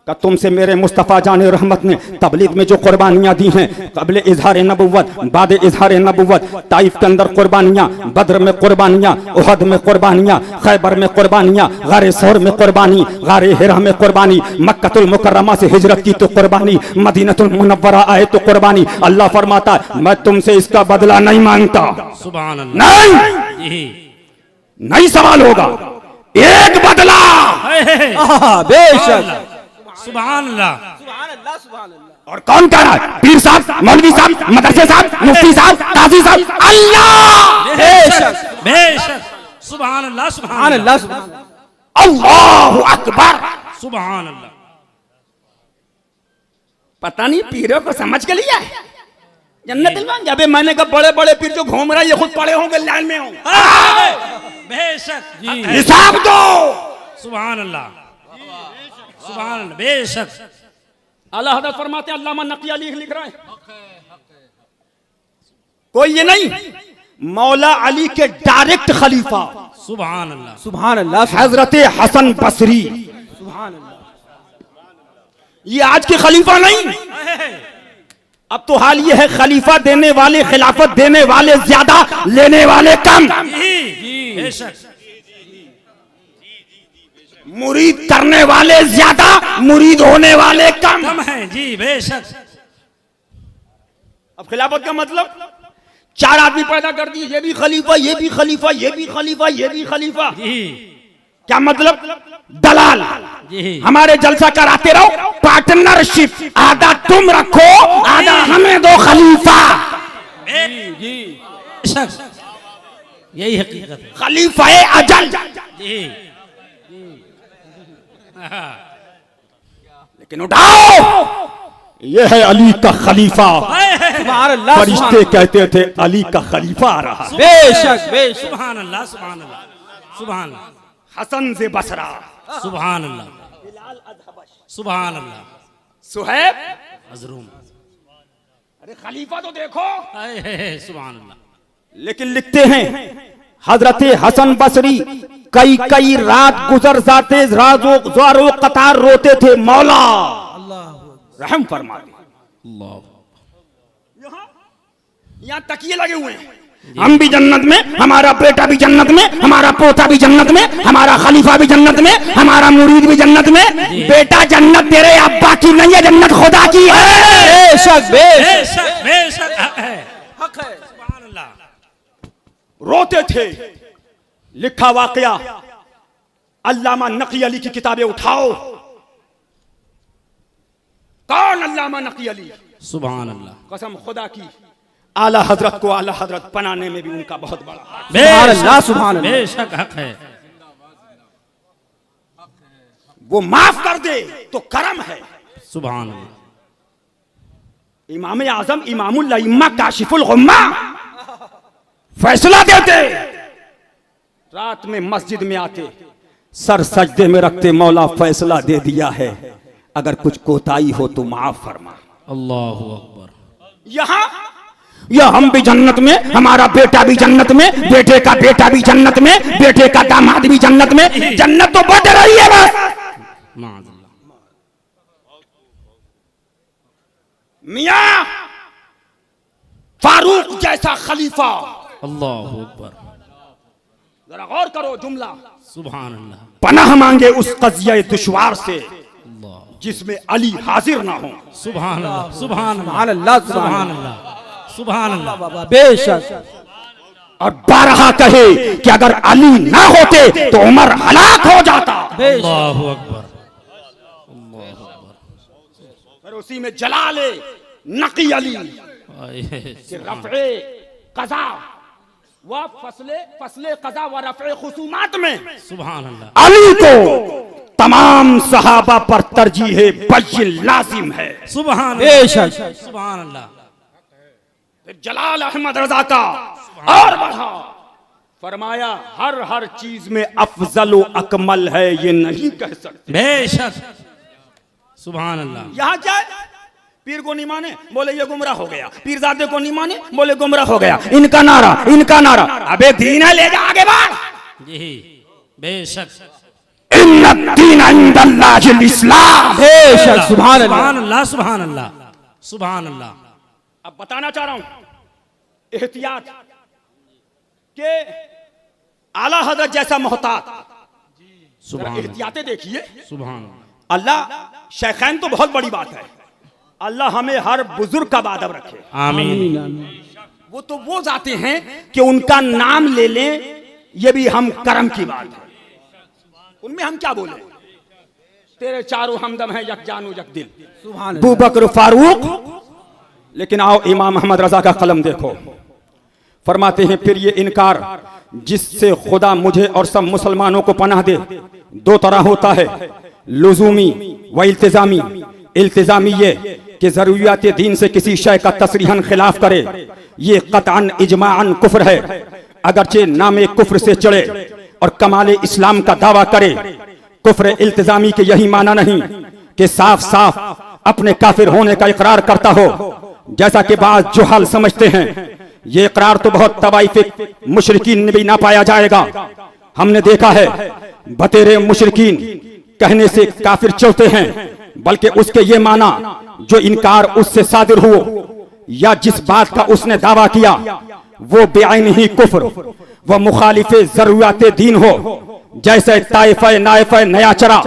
कि तुमसे मेरे मुस्तफ़ा जान रहमत ने तबलीग में जो कुर्बानियां दी हैं, कबले इजहार नबुव्वत, बाद इजहार नबुव्वत, ताइफ के अंदर कुर्बानियां, बद्र में कुर्बानियां, उहद में कुर्बानियां, खैबर में कुर्बानियां, गारे सौर में कुर्बानी, गारे हिरा में कुर्बानी, मक्कतुल मुकर्रमा से हिजरत की तो कुर्बानी, मदीनतुल मुनव्वरा आए तो कुर्बानी। अल्लाह फरमाता मैं तुमसे इसका बदला नहीं मांगता। सुभान अल्लाह। नहीं, जी नहीं सवाल होगा, एक बदला। बेशक। सुभान अल्लाह। सुभान अल्लाह, सुभान अल्लाह। और कौन कह रहा है? पीर साहब, मौलवी साहब, मदरसे साहब, मुफ्ती साहब, काजी साहब, अल्लाह। बेशक बेशक। सुभान अल्लाह, सुभान सुभान अल्लाह, अल्लाह, सुभान अल्लाह। अल्लाहु अकबर। सुभान अल्लाह। पता नहीं पीरों को समझ के लिया है जन्नत दिलवाएंगे। अबे मैंने कहा बड़े बड़े पीर जो घूम रहे हैं ये खुद पड़े होंगे लाइन में होंगे। बेशक जी। हिसाब दो। सुभान अल्लाह, सुभान अल्लाह। बेशक। अल्लाह हज़रत फरमाते हैं, अल्लामा नकी अली लिख रहे हैं, कोई ये नहीं, मौला अली के डायरेक्ट खलीफा सुभान अल्लाह, सुभान अल्लाह, हजरत हसन बसरी। सुभान अल्लाह। ये आज के खलीफा नहीं। अब तो हाल ये है, खलीफा देने वाले, खिलाफत देने वाले ज्यादा, लेने वाले कम। जी बेशक। मुरीद करने वाले ज्यादा, मुरीद होने वाले कम। कम है जी बेशक। अब खिलाफत का मतलब 4 आदमी पैदा कर दिए, ये भी खलीफा, ये भी खलीफा, ये भी खलीफा, ये भी खलीफा। जी क्या मतलब? दलाल। जी हमारे जलसा कराते रहो, पार्टनरशिप, आधा तुम रखो, आधा हमें दो, खलीफा। बेशक। यही हकीकत है खलीफा अजल। जी। लेकिन उठाओ, ये है अली का खलीफा। सुभान अल्लाह, फरिश्ते कहते थे अली का खलीफा आ रहा है। बेशक बेशक। सुभान अल्लाह, सुभान अल्लाह, सुभान अल्लाह, हसन से बसरा, सुभान अल्लाह, सुभान अल्लाह, सुहैब अजरूम। अरे खलीफा तो देखो। सुभान अल्लाह। लेकिन लिखते हैं हजरत हसन बसरी कई कई रात गुजर जाते, राजो कतार रोते थे, मौला रहम फरमा दे। यहाँ तकिए लगे हुए हैं, हम भी जन्नत में, हमारा बेटा भी जन्नत में, हमारा पोता भी जन्नत में, हमारा खलीफा भी जन्नत में, हमारा मुरीद भी जन्नत में। बेटा जन्नत तेरे अब्बा की नहीं है, जन्नत खुदा की है। बेशक बेशक। बेशक बेशक है। हक है। सुभान अल्लाह। रोते थे। लिखा वाकया, अल्लामा नकी अली की किताबें उठाओ। कौन अल्लामा नकी अली? सुभान अल्लाह। कसम खुदा की, आला हजरत को आला हजरत बनाने में भी उनका बहुत बड़ा हाथ। सुभान अल्लाह, सुभान अल्लाह। बेशक हक है। वो माफ कर दे तो करम है। सुभान अल्लाह। इमाम आजम इमामुल अइम्मा काशिफुल गुम्मा फैसला देते, रात में मस्जिद में आते, सर सजदे में रखते, मौला फैसला दे दिया है, अगर कुछ कोताही हो तो माफ फरमा। अल्लाहु अकबर। यहाँ या हम भी जन्नत में, हमारा बेटा भी जन्नत में, बेटे का बेटा भी जन्नत में, बेटे का दामाद भी जन्नत में। जन्नत तो बढ़ रही है बस। माज़अल्लाह। मियां फारूक जैसा खलीफा। अल्लाहु अकबर। जरा गौर करो जुमला। सुभान अल्लाह। पनाह मांगे उस कज़िया दुश्वार से अल्लाह। जिसमें अली हाजिर ना हो। सुभान अल्लाह, सुभान सुभान अल्लाह, अल्लाह, सुभान अल्लाह, सुभान अल्लाह। बाबा बेशक। और बारहा कहे कि अगर अली ना होते तो उमर हलाक हो जाता। अल्लाहु अकबर, अल्लाहु अकबर, फिर उसी में जलाले नकी अली कि रफ़े क़ज़ा व फसले क़ज़ा व रफ़े खुसूमात में सुभान अल्लाह, अली को तमाम सहाबा पर तरजीह बय्य लाजिम है। सुभान बेशक। अल्लाह, सुभान अल्लाह। फिर जलाल अहमद रजा का और बढ़ा, फरमाया हर चीज में अफजल व अकमल है, ये नहीं कह सकते। बेशक, सुभान अल्लाह। यहाँ क्या है, पीर को नहीं माने बोले ये गुमराह हो गया, पीरजादे को नहीं माने बोले गुमराह हो गया, इनका नारा। अबे दीन है, ले जा आगे बढ़। जी बेशक, इन्नद्दीन इंदल्लाहिल इस्लाम। बेशक, सुभान अल्लाह। सुभान अल्लाह, सुभान अल्लाह, सुभान अल्लाह। अब बताना चाह रहा हूं एहतियात के आला हजरत जैसा मोहतात, सुभान अल्लाह, एहतियातें देखिए। सुभान अल्लाह शेखैन तो बहुत बड़ी बात है, अल्लाह हमें हर बुजुर्ग का बादब रखे। आमीन। वो तो वो जाते हैं कि उनका नाम ले लें, ये भी हम करम की बात है। उनमें हम क्या बोले, तेरे चारों हमदम है, यक जानू यक दिल, अबू बकर फारूक। लेकिन आओ इमाम अहमद रजा का कलम देखो, फरमाते हैं फिर ये इनकार जिससे खुदा मुझे और सब मुसलमानों को पनाह दे दो तरह होता है, लुजूमी व इल्तिजामी। इल्तिजामी ये कि जरूरियात दीन से किसी शय का तसरीहन खिलाफ करे, ये कतअन इजमाअन कुफ्र है, अगरचे नामे कुफ्र से चढ़े और कमाले इस्लाम का दावा करे। कुफ्र इल्तिजामी के यही माना नहीं कि साफ साफ अपने काफिर होने का इकरार करता हो, जैसा कि बाज जुहाल समझते हैं। ये इकरार तो बहुत तवाइफ मुशरिकीन में भी ना पाया जाएगा। हमने देखा है बतेरे मुशरिकीन कहने से काफिर चलते हैं, बल्कि उसके ये माना जो इनकार उससे सादिर हो या जिस बात का उसने दावा किया वो बेआइन ही कुफ्र व मुखालिफे जरूरियात दीन हो, जैसे ताइफे नाइफे नया चरा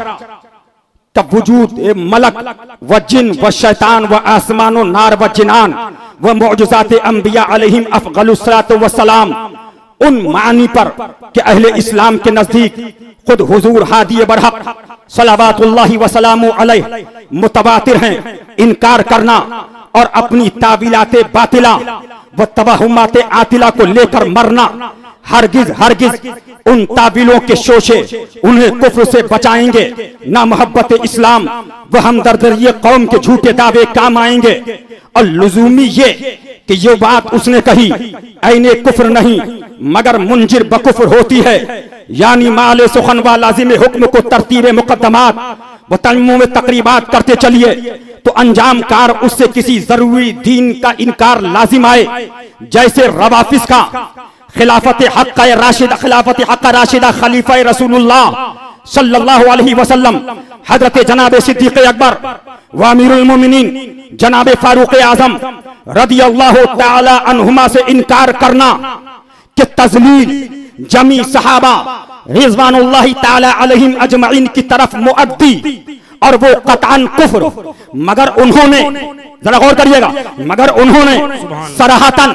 तब वजूद मलक व जिन व शैतान व आसमान व नार व जिनान व मौजूजात अंबिया अलैहिम अफगलुस्सलात व सलाम, उन मानी पर कि अहले इस्लाम के नजदीक खुद हुजूर हादी बरहक सलावतुल्लाहि व सलामु अलैहि मुतवातिर हैं। इनकार करना और अपनी तावीलाते बातिला व तवहुमाते आतिला को लेकर मरना हरगिज उन तावीलों के शोशे उन्हें कुफ्र से बचाएंगे, ना मोहब्बत इस्लाम व हमदर्दी कौम के झूठे दावे काम आएंगे। और लुजूमी ये कि ये बात उसने कही ऐने कुफ्र नहीं मगर मुंजिर बकुफ्र होती है, यानी माले सुखन व लाजिम हुक्म को तरतीब मुकद्दमात व तयम्मुम में तकरीबात करते चलिए तो अंजाम कार उससे किसी जरूरी दीन का इनकार लाजिम आए, जैसे रवाफिस का खिलाफत हक़ राशिदा, खिलाफत हक़ राशिदा खलीफा रसूलुल्लाह सल्लल्लाहु अलैहि वसल्लम हजरत जनाब सिद्दीक़ अकबर व अमीरुल मोमिनीन जनाब फारूक आजम रदियल्लाहु ताला अन्हुमा से इनकार करना कि तज़लील जमी सहाबा रिज़वानुल्लाहि ताला अलैहिम अजमईन की तरफ मुअद्दी और वो कतअन कुफ्र, मगर उन्होंने जरा गौर करिएगा, मगर उन्होंने सराहतन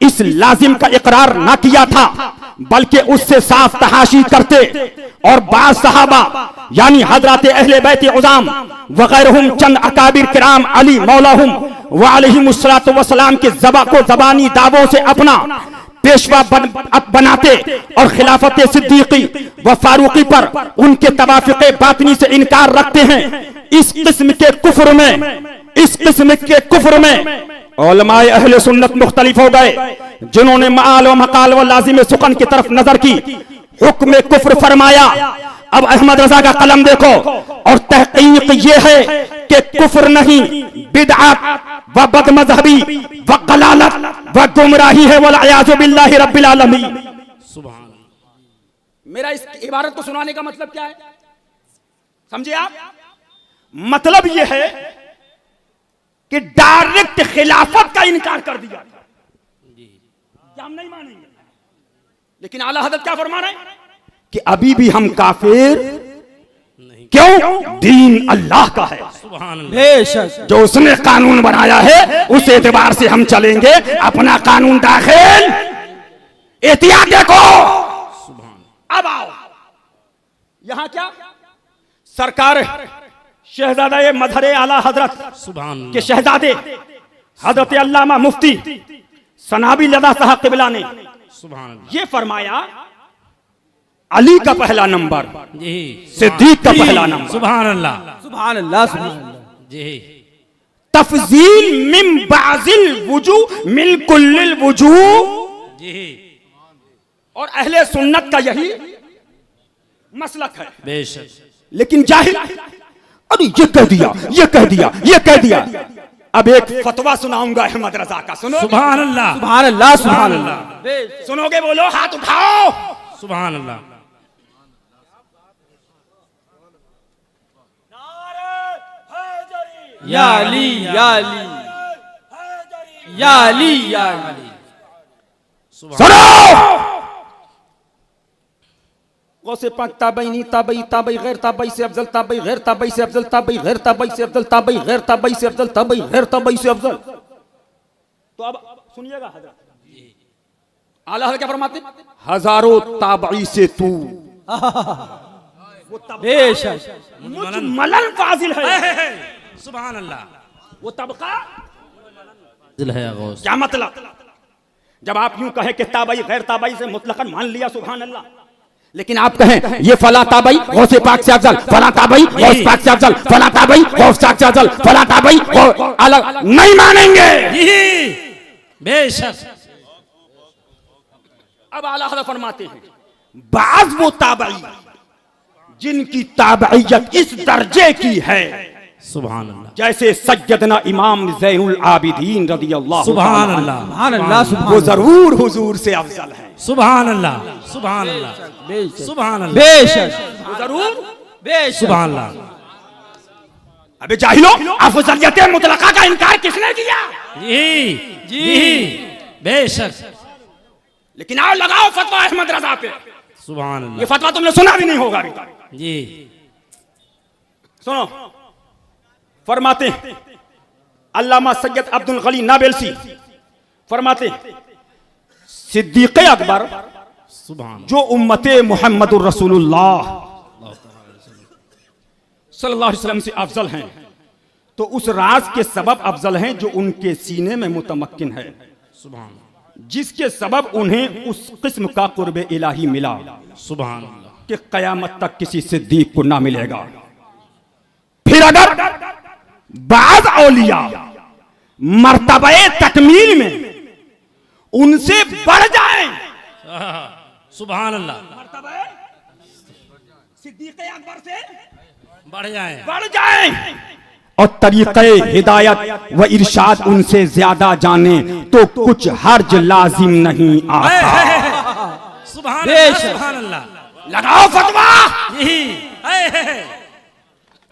इस लाजिम का इकरार ना किया था, बल्कि उससे साफ तहाशी करते और बाज़ सहाबा यानी हजरत अहले बैत उज़ाम वगैरहुम चंद अकाबिर किराम अली मौलाहुम व अलैहिमुस्सलातु वस्सलाम के ज़बानी दावों से अपना पेशवा बनाते और खिलाफत सिद्दीकी व फारूकी पर उनके तवाफुक़े बातिनी से इनकार रखते हैं। इस किस्म के कुफ्र में उलमाए अहले सुन्नत मुख्तलिफ हो गए, जिन्होंने माल व मकाल व लाजिम सुकन की तरफ नजर की, हुक्म कुफ्र फरमाया। अब अहमद रजा का कलम देखो और तहकीक ये है कि कुफ्र नहीं बिदअत व बदमज़हबी व गलालत व गुमराही है वलअयाज़ु बिल्लाहि रब्बिल आलमीन। सुभान। मेरा इस इबारत को सुनाने का मतलब क्या है, समझे आप? मतलब यह है कि डायरेक्ट खिलाफत का इनकार कर दिया क्या हम नहीं मानेंगे, लेकिन आला हज़रत क्या फरमा रहे हैं कि अभी भी हम काफिर क्यों, दीन अल्लाह का है, सुभान अल्लाह। जो उसने कानून बनाया है उस एतबार से हम चलेंगे, अपना कानून दाखिल एहतियात देखो। अब आओ यहां क्या सरकार शहजादा मजहर आला हजरत सुभान के शहजादे हजरत अल्लामा मुफ्ती सनाबी लदा साहब क़िबला ने सुभान अल्लाह। ये फरमाया, अली का पहला नंबर, जी सिद्दीक का पहला नंबर, सुभान अल्लाह। सुभान अल्लाह सुभान अल्लाह। जी तफजील मिन बाजिल वुजू मिन कुल्लिल वुजू। जी और अहले सुन्नत का यही मसलक है। बेशक। लेकिन जाहिल, अरे ये कह दिया, ये कह दिया, ये कह दिया। अब एक फतवा सुनाऊंगा अहमद रजा का, सुनो। सुभान अल्लाह। सुभान अल्लाह सुभान अल्लाह। सुनोगे? बोलो, हाथ उठाओ। सुभान अल्लाह। या अली या अली या अली या अली। सुनो, गौसे पाक ताबईनी, ताबई, ताबई गैर ताबई से अफजल, ताबई गैर ताबई से अफजल, ताबई गैर ताबई से अफजल, ताबई गैर ताबई से अफजल, ताबई गैर ताबई से अफजल। तो अब सुनिएगा हजरत, आला हज़रत क्या फरमाते? हजारों ताबई से तू बेशक मुजमलन फाजिल है। सुभान अल्लाह। वो तबका दिल है गौस। क्या मतलब? जब आप यूं कहें कि ताबई गैर ताबई से मुतलकन मान लिया, सुभान अल्लाह, लेकिन आप कहें ये फला ताबई गौसे पाक से अफजल, फला ताबई गौस पाक से अफजल, फला ताबई गौस पाक से अफजल, फला ताबई अलग नहीं मानेंगे। बेशक। अब आला हज़रत फरमाते हैं, बाज वो ताबई जिनकी ताबईयत इस दर्जे की है, सुभान अल्लाह। जैसे सैयदना इमाम ज़ैनुल आबिदीन रज़ियल्लाहु सुभान अल्लाह। सुभान अल्लाह सुभान वो जरूर हुजूर से अफजल है। सुभान अल्लाह। सुभान अल्लाह। बेशक सुभान अल्लाह। बेशक वो जरूर। बेशक। सुभान अल्लाह। अबे जाहिलो, अफजलियत मुतलका का इनकार किसने किया? जी जी बेशक। लेकिन आओ लगाओ फतवा अहमद रजा पे। सुभान ये अल्लाह। फतवा तुमने सुना भी नहीं होगा अभी तक। जी सुनो, फरमाते हैं अल्लामा सैयद अब्दुल गनी नाबलसी फरमाते हैं, सिद्दीक़ अकबर सुभान जो उम्मते मुहम्मदुर रसूलुल्लाह सल्लल्लाहु अलैहि वसल्लम से अफजल हैं, तो उस राज के सबब अफजल हैं जो उनके सीने में मुतमक्किन है, सुभान जिसके सबब उन्हें उस किस्म का कुर्ब इलाही मिला सुभान अल्लाह। कि कयामत तक किसी सिद्दीक को ना मिलेगा। फिर अगर बाज औलिया मर्तबे तकमील में उनसे बढ़ जाए, सुभान अल्लाह। मर्तबे सिद्दीक़ अकबर से बढ़ जाए और तरीक़े हिदायत व इरशाद उनसे ज्यादा जाने तो कुछ हर्ज लाजिम नहीं आता। सुभान अल्लाह। बेशक। सुभान अल्लाह। लगाओ फतवा। जी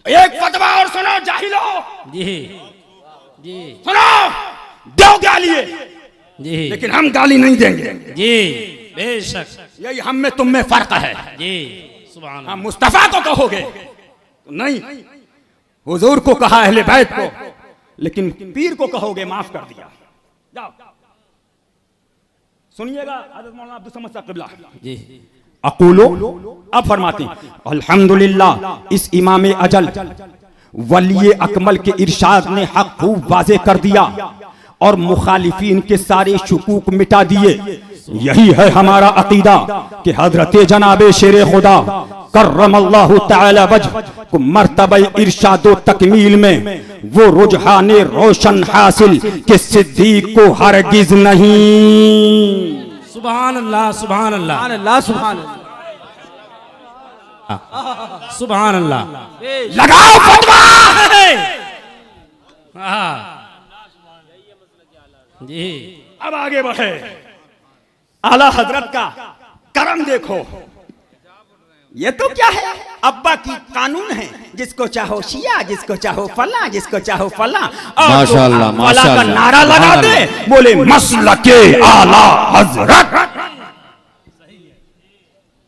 एक फतवा और सुनो जाहिलो, जी जी सुनो, दो गाली, जी लेकिन हम गाली नहीं देंगे। जी बेशक। यही हम में तुम में फर्क है। जी सुभान हाँ, मुस्तफा को कहोगे तो नहीं, हुजूर को कहा, अहले बैत को, लेकिन पीर को कहोगे माफ कर दिया। जाओ सुनिएगा हज़रत मौलाना अब्दुल समद साहब क़िबला। जी अक़ूलो, अब फरमाते हैं, अल्हम्दुलिल्लाह इस इमाम अजल वली अकमल के इरशाद ने हक खूब वाज़े कर दिया और मुखालिफीन के सारे शुकूक मिटा दिए। यही है हमारा अकीदा कि हजरत जनाबे शेर खुदा कर्रमल्लाहु तआला वजह को मर्तबे इरशादो तकमील में वो रुजहान रोशन हासिल कि सिद्दीक को हरगिज नहीं। सुभान अल्लाह। सुभान अल्लाह। सुभान अल्लाह सुभान अल्लाह। सुभान अल्लाह। लगाओ फतवा। जी अब आगे बढ़े, आला हजरत का करम देखो। ये तो क्या है, अब्बा की कानून है, जिसको चाहो शिया, जिसको चाहो फला, जिसको चाहो फला, और माशाअल्लाह, फला का माशाअल्लाह, नारा लगा दे, बोले मसलके आला हजरत।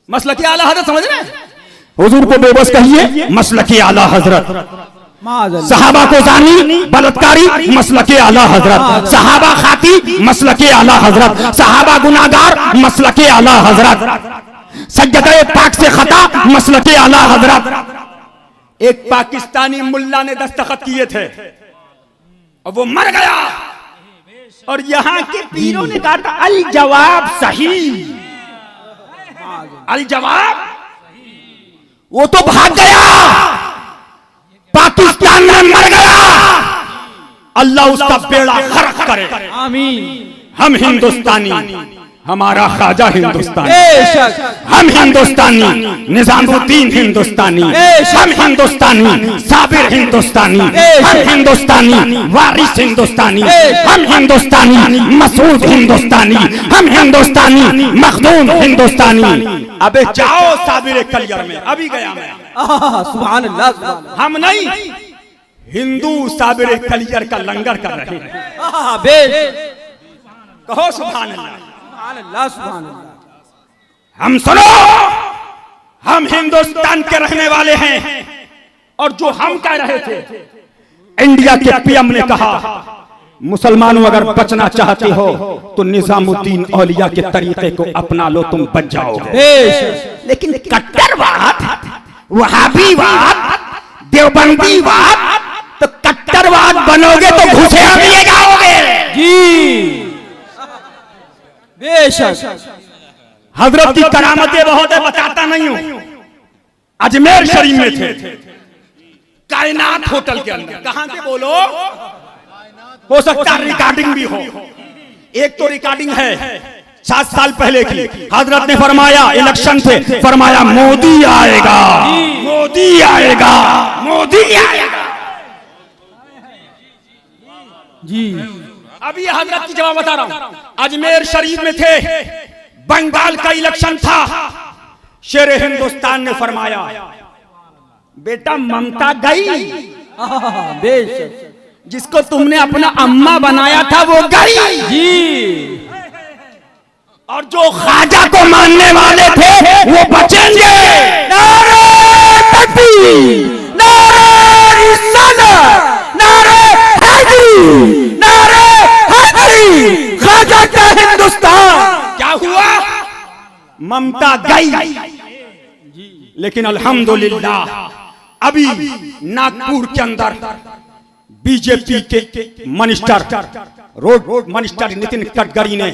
मसलके आला हजरत समझ रहे हैं? हुजूर को बेबस कहिए मसलके आला हजरत। सहाबा को जानी बलात्कारी मसलके आला हजरत, सहाबा खाती मसलके आला हजरत, सहाबा गुनाहगार मसलके आला हजरत, सज्जदे पाक से खता मसलके आला हजरत। एक पाकिस्तानी मुल्ला ने दस्तखत किए थे और वो मर गया, और यहाँ के पीरों ने कहा था अल जवाब सही, अल जवाब। वो तो भाग गया, पाकिस्तान में मर गया, अल्लाह उसका बेड़ा गर्क करे। आमीन। हम हिंदुस्तानी, हमारा ख्वाजा हिंदुस्तानी, बेशक। हम हिंदुस्तानी, निजामुद्दीन हिंदुस्तानी, हम हिंदुस्तानी, साबिर हिंदुस्तानी, हम हिंदुस्तानी, वारिस हिंदुस्तानी, हम हिंदुस्तानी, मसूद हिंदुस्तानी, हम हिंदुस्तानी, मखदूम हिंदुस्तानी। अबे जाओ साबिर कलियर में, अभी गया मैं। सुभान अल्लाह, सुभान अल्लाह। हम नहीं, हिंदू साबिर कलियर का लंगर कर रहे हैं। बेशक। कहो सुभान अल्लाह। सुभान अल्लाह, सुभान अल्लाह। हम सुनो, हम हिंदुस्तान के रहने वाले हैं, और जो हम कह रहे थे, इंडिया के पीएम ने कहा मुसलमानों अगर बचना चाहते हो तो निजामुद्दीन औलिया के तरीके को अपना लो, तुम बच जाओगे। बेशक। लेकिन कट्टरवाद, वहाबीवाद, देवबंदीवाद, तो कट्टरवाद बनोगे तो घुसे लिए जाओगे। जी बेशक। हजरत की करामतें बहुत है, बताता नहीं हूं। अजमेर शरीफ में थे, कायनात होटल के अंदर। कहां के बोलो, हो सकता है रिकॉर्डिंग भी हो। एक तो रिकॉर्डिंग है 7 साल पहले की। हजरत ने फरमाया, इलेक्शन थे, फरमाया मोदी आएगा, मोदी आएगा, मोदी आएगा। जी अभी हजरत की जवाब बता रहा हूं। अजमेर शरीफ में थे, बंगाल का इलेक्शन था, शेर हिंदुस्तान ने फरमाया बेटा ममता गई, बेशक। जिसको तुमने अपना अम्मा बनाया था वो गई। जी। और जो ख्वाजा को मानने वाले थे वो बचेंगे। नारे तकबीर, नारे रिसालत, नारे हैदरी, नारे हैदरी, ख्वाजा का हिंदुस्तान। क्या हुआ, ममता गई, लेकिन अल्हम्दुलिल्लाह अभी नागपुर के अंदर बीजेपी के minister, road minister Nitin Gadkari ने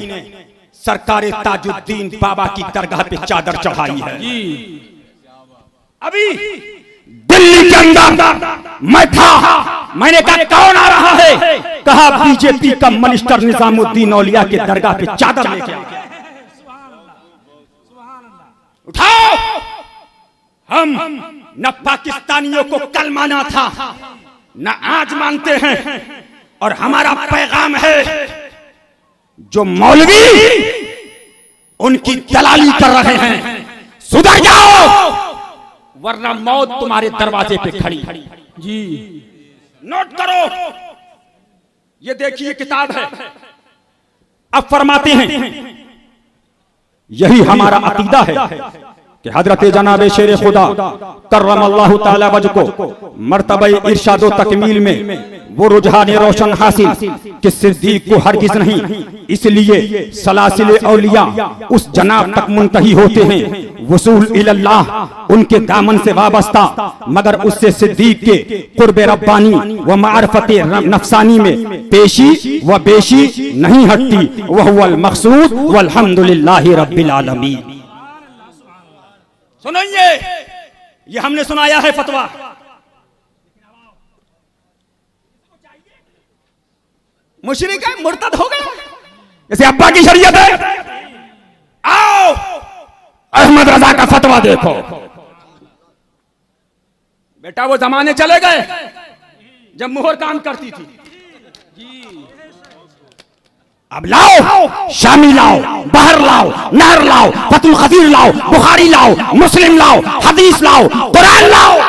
सरकार ताजुद्दीन बाबा की दरगाह पे चादर चढ़ाई है। अभी दिल्ली के अंदर मैं था, मैंने कहा कौन आ रहा है, कहा बीजेपी का मिनिस्टर निजामुद्दीन औलिया के दरगाह पे चादर लेके आ गया। उठाओ, हम न पाकिस्तानियों को कल माना था न आज मानते हैं, और हमारा पैगाम है जो मौलवी उनकी दलाली कर रहे हैं सुधर जाओ, वरना मौत तुम्हारे दरवाजे पे खड़ी। जी नोट करो, ये देखिए किताब है। अब फरमाते हैं यही हमारा अकीदा है कि हजरत जनाब शेर खुदा कर्रमल्लाहु ताला वजह को मर्तबे इरशाद व तकमील में वो रुझान रोशन हासिल कि सिद्दीक को हरगिज नहीं, इसलिए सलासिल औलिया उस जनाब तक मुंतही होते हैं, वसूल इल्लाह उनके दामन से वाबस्ता, मगर उससे सिद्दीक के कुर्ब रब्बानी व मारफत नफसानी में पेशी व बेशी नहीं हटती। वह वल मकसूद वल्हम्दुलिल्लाहि रब्बिल आलमीन। सुनो, ये हमने सुनाया है फतवा। मुशरिक है, मुर्तद हो गया, जैसे अब्बा की शरीयत है। आओ अहमद रजा का फतवा देखो। बेटा वो जमाने चले गए जब मुहर काम करती थी। अब लाओ, शामी लाओ, बहर लाओ, नहर लाओ, फतुल खदीर लाओ, बुखारी लाओ, मुस्लिम लाओ, हदीस लाओ, कुरान लाओ।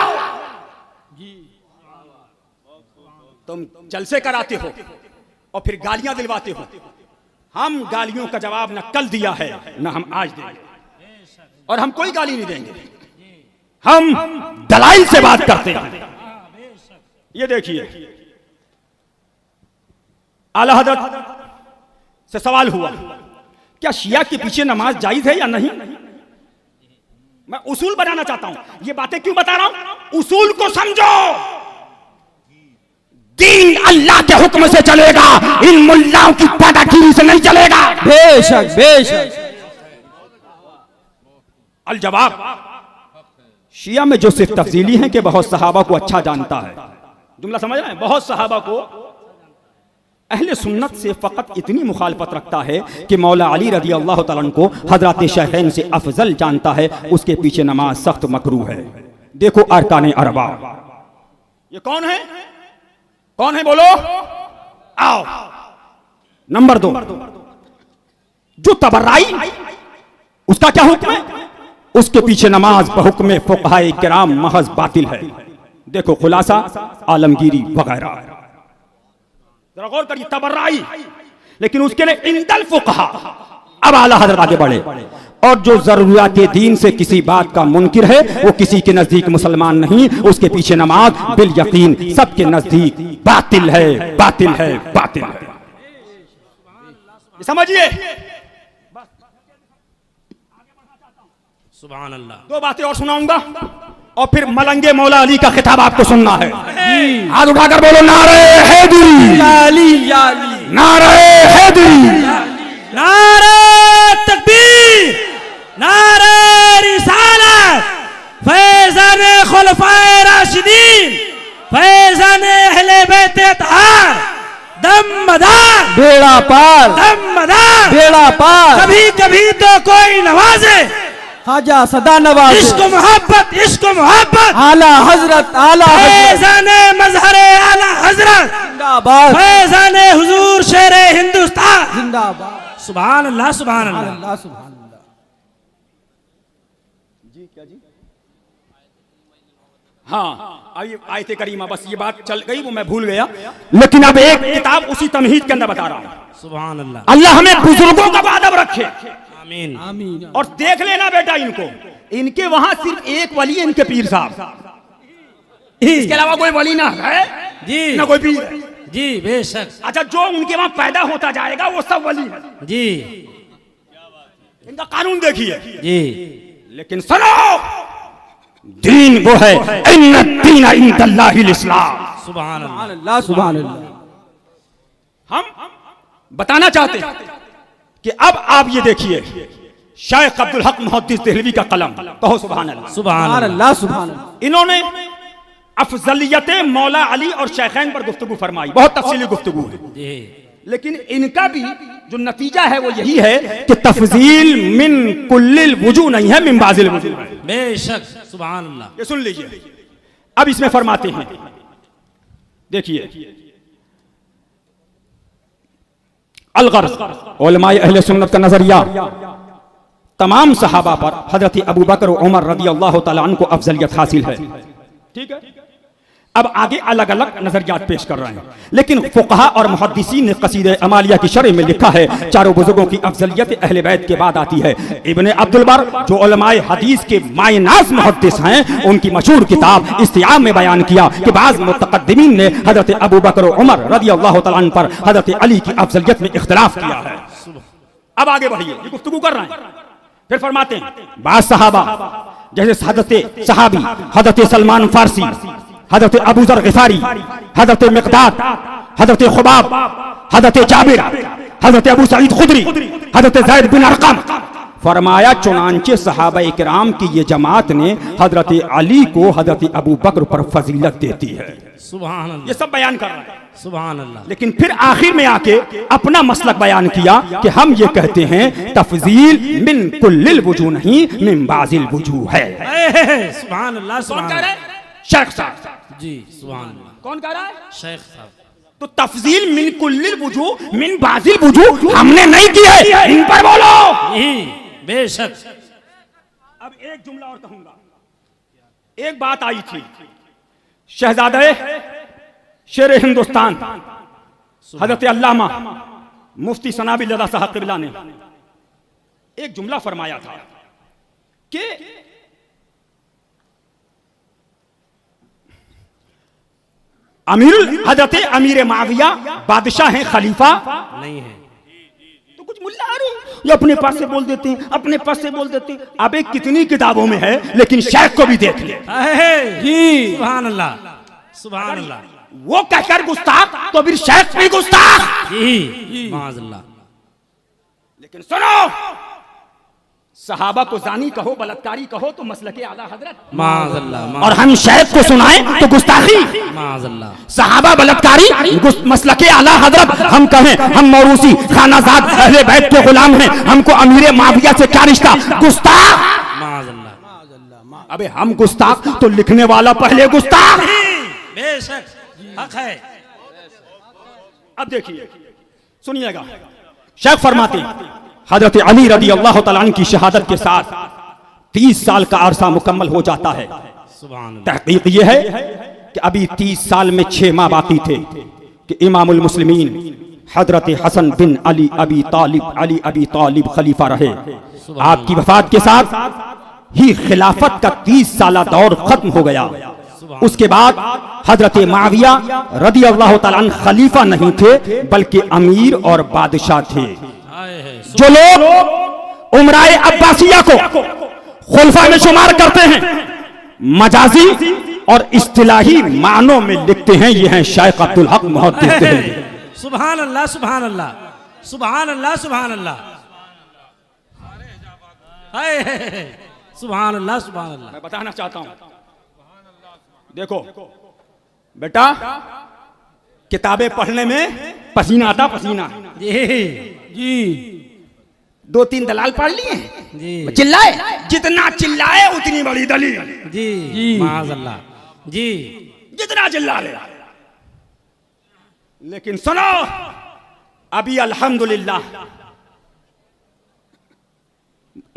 तुम जलसे कराते हो और फिर गालियां दिलवाते हो। हम गालियों का जवाब न कल दिया है न हम आज देंगे, और हम कोई गाली नहीं देंगे। हम दलाइल से बात करते हैं। ये देखिए, आला हज़रत से सवाल हुआ क्या शिया के पीछे नमाज जायज है या नहीं। मैं उसूल बनाना चाहता हूं। ये बातें क्यों बता रहा हूं, उसूल को समझो। दीन अल्लाह के हुक्म से चलेगा, इन मुल्लाओं की पाटाखीरी से नहीं चलेगा। बेशक बेशक। अल जवाब, शिया में जो सिर्फ तफजीली हैं कि बहुत सहाबा को अच्छा जानता है, जुमला समझ रहे हैं, बहुत सहाबा को, अहले सुन्नत से फकत इतनी मुखालफत रखता है कि मौला अली रज़ी अल्लाह तआला अन्हु को हजरत शैखैन से अफजल जानता है, उसके पीछे नमाज सख्त मकरूह है। देखो अरकान अरबा, ये कौन है, कौन है बोलो, आओ। नंबर 2, जो तबर्राई, उसका क्या हुक्म है, उसके पीछे नमाज बहुक्म फुक़हाए किराम महज बातिल है। देखो खुलासा, आलमगीरी वगैरह, जरा गौर करिए, तबर्राई, लेकिन उसके लिए इंदल फुक़हा। अब आला हज़रत आगे बढ़े, और जो जरूरियात दीन से किसी बात का मुनकिर है वो किसी के नजदीक मुसलमान नहीं, उसके पीछे नमाज बिल यकीन सबके नजदीक बातिल है, बातिल है, बातिल है। समझिए, सुभान अल्लाह। 2 बातें और सुनाऊंगा और फिर मलंगे मौला अली का खिताब आपको सुनना है। हाथ उठाकर बोलो नारे हैदरी, या अली या अली, नारे हैदरी, नारे तकबीर, नारे रिसालत, फैज़ान खुलफाए राशिदीन, फैज़ान अहले बैत अतहार, दमदार बेड़ा पार, दमदार, बेड़ा पार। कभी कभी तो कोई नवाजे, खाजा सदा नवाज, इश्क मोहब्बत, इश्क मोहब्बत, आला हजरत, आला हजरत, फैज़ाने मजहरे आला हजरत, जिंदाबाद, फैज़ाने हुजूर शेरे हिंदुस्तान, जिंदाबाद। सुभान अल्लाह, सुभान अल्लाह। अल्लाह सुभान अल्लाह। हाँ, आयत करीमा, बस ये बात चल गई वो मैं भूल गया, लेकिन अब एक किताब उसी तमहीद के अंदर बता रहा हूं। सुभान अल्लाह। अल्लाह हमें बुजुर्गों का अदब रखे। आमीन आमीन। और देख लेना बेटा, इनको, इनके वहां सिर्फ एक वली है, इनके पीर साहब, इसके अलावा कोई वली ना है जी, ना कोई पीर है। जी बेशक अच्छा, जो उनके वहां पैदा होता जाएगा वो सब वली है। जी, इनका कानून देखिए। जी, लेकिन सुनो, दीन वो है, इन्ना दीन इंदल्लाहिल इस्लाम। सुभान अल्लाह। अल्लाह सुभान अल्लाह। हम बताना चाहते हैं कि अब आप ये देखिए, शेख अब्दुल हक मुहद्दिस देहलवी का कलम, कहो सुभान अल्लाह। सुभान सुभान अल्लाह। अल्लाह सुभान अल्लाह। इन्होंने अफजलियत मौला अली और शेखैन पर गुफ्तगू फरमाई, बहुत तफसीली गुफ्तगू है, जी, लेकिन इनका भी जो नतीजा है वो यही है कि तफजील मिन कुल्लिल वुजू नहीं है, मिन बाजिल वुजू है। बेशक, सुभान अल्लाह। ये सुन लीजिए, अब इसमें फरमाते हैं, देखिए, अलगर्ज उलमाए अहले सुन्नत का नजरिया तमाम सहाबा पर हजरत अबू बकर और उमर रज़ी अल्लाह तआला अन्हु को अफजलियत हासिल है। ठीक है, अब आगे अलग अलग नजरियात पेश कर रहे हैं, लेकिन फुक़हा और मुहद्दिसीन ने क़सीदा अमालिया की शरह में लिखा है, चारों बुजुर्गों की अफजलियत अहले बैत के बाद आती है। इब्ने अब्दुल बर जो उलमाए हदीस के मायनाज़ मुहद्दिस हैं, उनकी मशहूर किताब इस्तिआब में बयान किया कि बाज़ मुतक़द्दिमीन ने हजरत अबू बकर और उमर रज़ी अल्लाह तआला अन्हु पर हजरत अली की अफजलियत में इख्तिलाफ किया है। अब आगे बढ़िए, ये गुफ्तगू कर रहे हैं, फिर फरमाते हैं, बाज़ सहाबा जैसे हजरत सहाबी हजरत सलमान फारसी, हजरत अबू ज़र ग़िफ़ारी, हजरत मिक़दाद, हजरत खुबाब, हजरत जाबिर, हजरत अबू सईद खुदरी, हजरत ज़ैद बिन अरक़म, फरमाया चुनांचे सहाबा किराम की ये जमात ने हजरत अली को हजरत अबू बकर पर फजीलत देती है। सुभान अल्लाह। ये सब बयान कर रहे हैं, सुभान अल्लाह। लेकिन फिर आखिर में आके अपना मसलक बयान किया कि हम ये कहते हैं तफजील मिन कुल्लिल वुजू नहीं, मिन बाजिल वुजू है। सुभान अल्लाह, सुभान अल्लाह। शेख साहब जी, सुभान अल्लाह। कौन कह रहा है? शेख साहब। तो तफजील मिन कुल्लिल वुजू मिन बाजिल वुजू हमने नहीं की है, इन पर बोलो। यही, बेशक। अब एक जुमला और कहूंगा, एक बात आई थी, शहजादे शेर हिंदुस्तान हजरत अल्लामा मुफ्ती सनाबी लदा साहब क़िबला ने एक जुमला फरमाया था कि हजरत अमीर माविया बादशाह हैं, खलीफा नहीं है। तो कुछ मुल्ला आ रहे हैं, ये अपने पास से बोल देते हैं, अपने पास से बोल देते हैं। अब एक कितनी किताबों में है, लेकिन शेख को भी देख ले। जी, सुभान अल्लाह, सुभान अल्लाह। वो कहकर गुस्ताख तो फिर शेख भी गुस्ताख। जी माज़अल्लाह। लेकिन सुनो, सहाबा को जानी कहो, बलात्कारी कहो तो मसलके आला हजरत, माज़अल्लाह। और हम शेख को सुनाएं तो गुस्ताखी। माज़अल्लाह। सहाबा बलात्कारी, मसलके आला हजरत हम कहें हम मौरूसी खानाजाद अहले बैत के गुलाम हैं, हमको अमीर माविया से क्या रिश्ता, गुस्ताख। माज़अल्लाह। अबे हम गुस्ताख तो लिखने वाला पहले गुस्ताख। बेशक हक है। अब देखिए सुनिएगा, शेख फरमाते हैं हजरत अली रदी अल्लाह तआला अन्हु की शहादत के साथ 30 साल का अरसा मुकम्मल हो जाता है। सुभान अल्लाह। तहकीक ये है कि अभी 30 साल में 6 माह बाकी थे कि इमामुल मुस्लिमीन हजरत हसन बिन अली अबी तालिब खलीफा रहे। आपकी वफात के साथ ही खिलाफत का 30 साला दौर खत्म हो गया। उसके बाद हजरत माविया रदी अल्लाह तआला अन्हु खलीफा नहीं थे बल्कि अमीर और बादशाह थे। जो लोग उमराए अब्बासिया को खुलफा में शुमार करते हैं, मजाजी और इस्तिलाही मानों में लिखते हैं, ये हैं शेख अब्दुल हक मुहद्दिस देहलवी। सुभान अल्लाह सुभान अल्लाह सुभान अल्लाह सुभान अल्लाह। सुभान अल्लाह सुभान अल्लाह। मैं बताना चाहता हूं, देखो बेटा, किताबें पढ़ने में पसीना आता, पसीना। जी 2-3 दलाल पढ़ लिए, जी चिल्लाए, जितना चिल्लाए उतनी बड़ी दलील। जी माज़अल्लाह। जी जितना चिल्ला ले। लेकिन सुनो, अभी अल्हम्दुलिल्लाह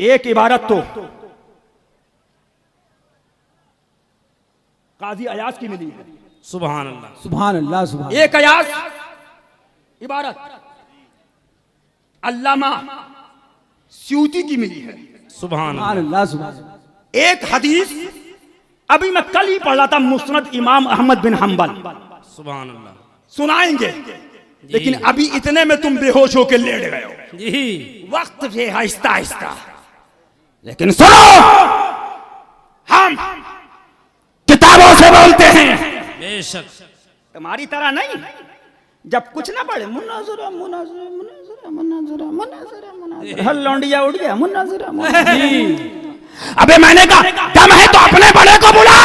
एक इबारत तो काजी अयाज की मिली है। सुभान अल्लाह। सुभान अल्लाह सुभान। एक अयाज इबारत अल्लामा स्यूती की मिली है। सुभान सुभान अल्लाह सुभान। एक हदीस अभी मैं कल ही पढ़ रहा था, मुस्नद इमाम अहमद बिन हम्बल, सुभान अल्लाह। सुनाएंगे, लेकिन अभी इतने में तुम बेहोश होकर लेट गए हो। जी वक्त से आहिस्ता आहिस्ता। लेकिन सुनो, हम किताबों से बोलते हैं, बेशक। तुम्हारी तरह नहीं जब कुछ ना पढ़े मुनाजरा मुनाजरा मुनाजरा मुनाजरा मुनाजरा मुनाजरा, हल लौंडिया उड़ गया मुनाजरा मुनाजरा। अबे मैंने कहा दम है तो अपने बड़े को बुला।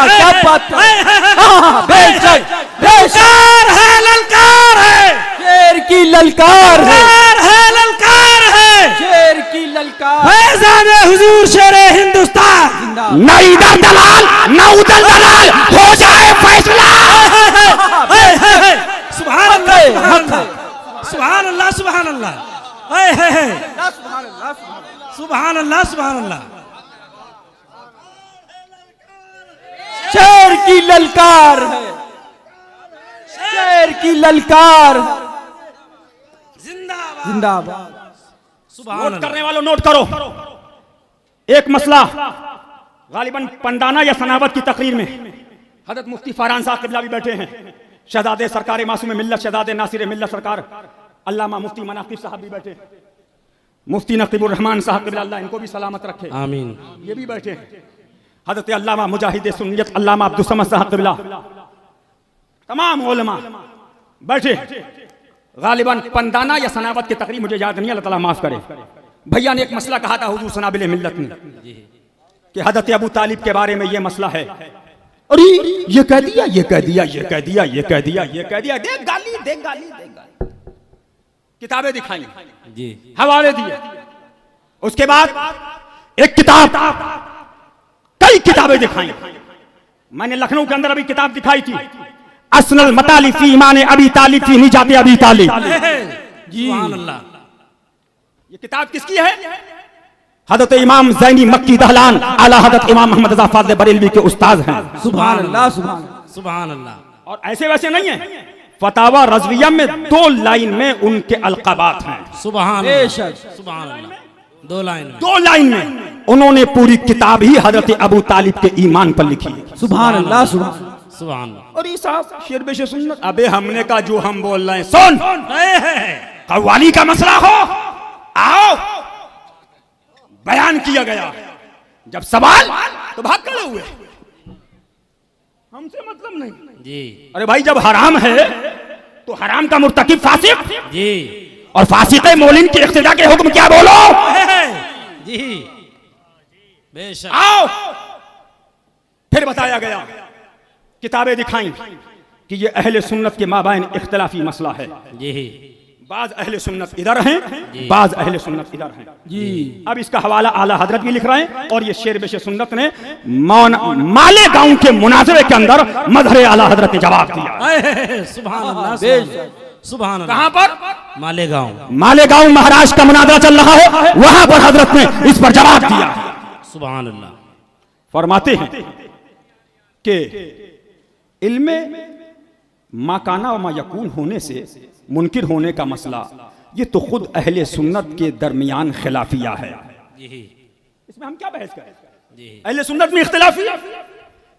क्या बात है। बेशक ललकार है, ललकार है, शेर की ललकार है, ललकार है। शेर की ललकार। फैज़ान हुजूर शेरे हिंदुस्तान। न इधर दलाल न उधर दलाल, हो जाए फैसला। सुभान अल्लाह सुभान अल्लाह सुभान अल्लाह। सुभान अल्लाह सुभान अल्लाह। शेर की ललकार है, शेर की ललकार। जिंदाबाद जिंदाबाद। सुभान नोट अल्लाह। करने वालों नोट करो। एक मसला गालिबन पंडाना या सनावत की तकरीर में हजरत मुफ्ती फरहान साहब क़िबला भी बैठे हैं, शहजादे सरकार मासूम मिल्लत शहजादे नासिर मिल्लत सरकार अल्लामा मुफ्ती मनाकिब साहब भी बैठे, मुफ्ती नकीबुर रहमान साहब क़िबला अल्लाह इनको भी सलामत रखे, आमीन। ये भी बैठे हैं। हजरत अल्लामा मुजाहिद सुन्नियत अल्लामा अब्दुल समद साहब क़िबला, तमाम उलमा बैठे। गालिबन पंडाना या सनावत की तकरीर मुझे याद नहीं, अल्लाह ताला माफ करे। भैया ने एक मसला कहा था हुजूर सनाबिल मिल्लत ने कि हजरत अबू तालिब के बारे में ये मसला है। अरे ये कह दिया, ये कह दिया, ये कह दिया, ये कह दिया, ये कह दिया, देख गाली देख गाली देख गाली। किताबें दिखाई, जी हवाले दिए। उसके बाद एक किताब, कई किताबें दिखाई। मैंने लखनऊ के अंदर अभी किताब दिखाई थी, असनल मतालिब फी ईमान अबी तालिब फी निजात अबी तालिब। सुभान अल्लाह। ये किताब किसकी है? हजरत इमाम ज़ैनी मक्की दहलान आला हजरत इमाम मोहम्मद रज़ा फाज़िल बरेलवी के उस्ताद हैं। सुभान अल्लाह सुभान। सुभान अल्लाह। और ऐसे वैसे नहीं है, फतावा रज़विया में 2 लाइन में उनके अलक़ाबात हैं। सुभान बेशक। सुभान अल्लाह। 2 लाइन में। 2 लाइन में उन्होंने पूरी किताब ही हजरत अबू तालिब के ईमान पर लिखी है। सुभान अल्लाह सुभान। सुभान अल्लाह। और ये साहब शेर बेशे सुन्नत। अबे हमने कहा जो हम बोल रहे हैं सुन, कव्वाली का मसला हो आओ, बयान किया गया। जब सवाल तो भाग खड़े हुए। हमसे मतलब नहीं। जी अरे भाई जब हराम है तो हराम का मुर्तकिब फासिक, जी और फासिक मोलिन की इख्तिदा के हुक्म क्या बोलो। जी बेशक। आओ फिर बताया गया, किताबें दिखाई कि ये अहले सुन्नत के माबाइन इख्तिलाफी मसला है। जी बाज अहले सुन्नत इधर हैं, बाज अहले सुन्नत इधर हैं। जी अब इसका हवाला आला हजरत भी लिख रहे हैं, और ये शेर बेशे सुन्नत ने मालेगांव के मुनाजरे के अंदर मजहर आला हजरत ने जवाब दिया। सुभान अल्लाह, सुभान अल्लाह। कहां पर? मालेगांव। मालेगांव महाराष्ट्र का मुनाजरा चल रहा है, वहां पर हजरत ने इस पर जवाब दिया। सुभान अल्लाह। फरमाते हैं कि इल्मे माकाना व मायकून होने से मुनकिर होने का मसला, ये तो खुद अहले सुन्नत के दरमियान खिलाफिया है। जी इसमें हम क्या बहस करें? जी अहले सुन्नत में इख्तिलाफी।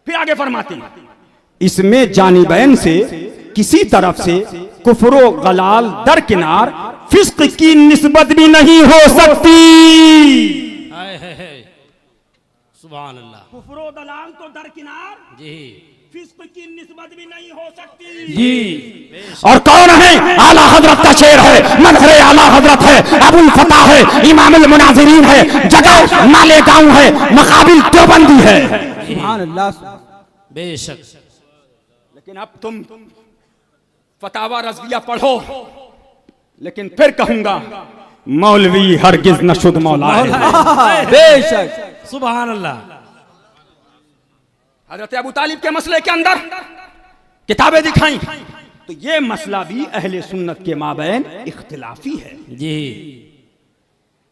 फिर आगे फरमाते हैं, इसमें जानिबैन से किसी तरफ से कुफ्रो गलाल दरकिनार फिस्क की निस्बत भी नहीं हो सकती। सुभान अल्लाह। कुफ्रो दलाल तो दरकिनार, जी फिस्क की निस्बत भी नहीं हो सकती। जी और कौन है? आला हजरत का शेर है, मनहरे आला हजरत है, अबुल फता है, इमामुल मुनाजिरीन है, जगह मालेगांव है, मकाबिल देवबंदी है। सुभान अल्लाह। बेशक। लेकिन अब तुम फतावा रज़विया पढ़ो, लेकिन फिर कहूंगा मौलवी हरगिज न शुद्ध मौला है। बेशक। सुभान अल्लाह। हजरत अबू तालिब के मसले के अंदर किताबें दिखाई तो ये मसला भी अहले सुन्नत के माबैन इख्तिलाफी है। जी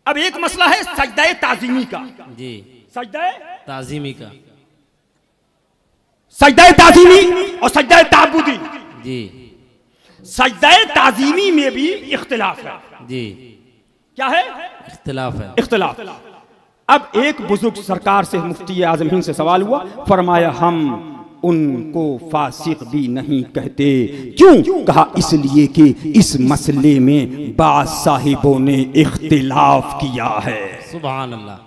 अब एक मसला है सजदा ताजीमी का। जी सजदा ताजीमी का। सजदा ताजीमी और सजदा ताबुदी। जी सजदा ताजीमी में भी इख्तिलाफ है। जी क्या है? इख्तिलाफ है। इख्तिलाफ। अब एक बुजुर्ग सरकार से, मुफ्ती आजम हिंद से सवाल हुआ, फरमाया हम उनको फासिक भी नहीं कहते। क्यों? कहा इसलिए कि इस मसले में बाज साहिबों ने इख्तिलाफ किया है। सुभान अल्लाह।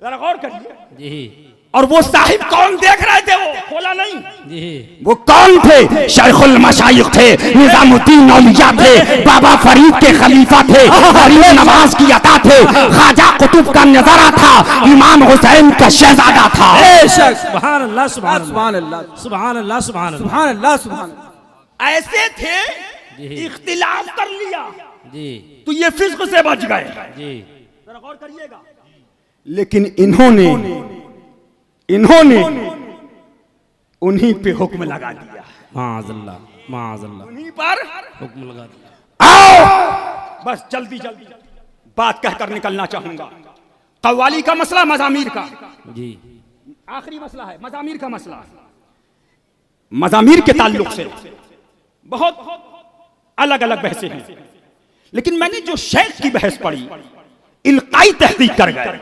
जरा गौर करिए। जी और वो साहिब कौन देख रहे थे? वो खोला नहीं। जी वो कौन थे? शेखुल मशाइख थे, निजामुद्दीन औलिया थे, बाबा फरीद के खलीफा थे, गरीब नवाज की अता थे, ख्वाजा कुतुब का नजारा था, इमाम हुसैन का शहजादा था। बेशक। सुभान अल्लाह, सुभान सुभान अल्लाह। सुभान अल्लाह, सुभान अल्लाह। सुभान अल्लाह। सुभान। ऐसे थे, जी इख्तिलाफ कर लिया जी तो ये फिस्क से बच गए। जी जरा गौर करिएगा। लेकिन इन्होंने उन्हीं पे हुक्म लगा दिया। माज़अल्लाह, माज़अल्लाह। उन्हीं पर हुक्म लगा दिया। आओ बस जल्दी जल्दी बात कहकर निकलना चाहूंगा। कव्वाली का मसला, मजामीर का जी आखिरी मसला है, मजामीर का मसला। मजामीर के ताल्लुक से बहुत अलग अलग बहसें हैं, लेकिन मैंने जो शेख की बहस पढ़ी, इल्काई तहकीक कर गए।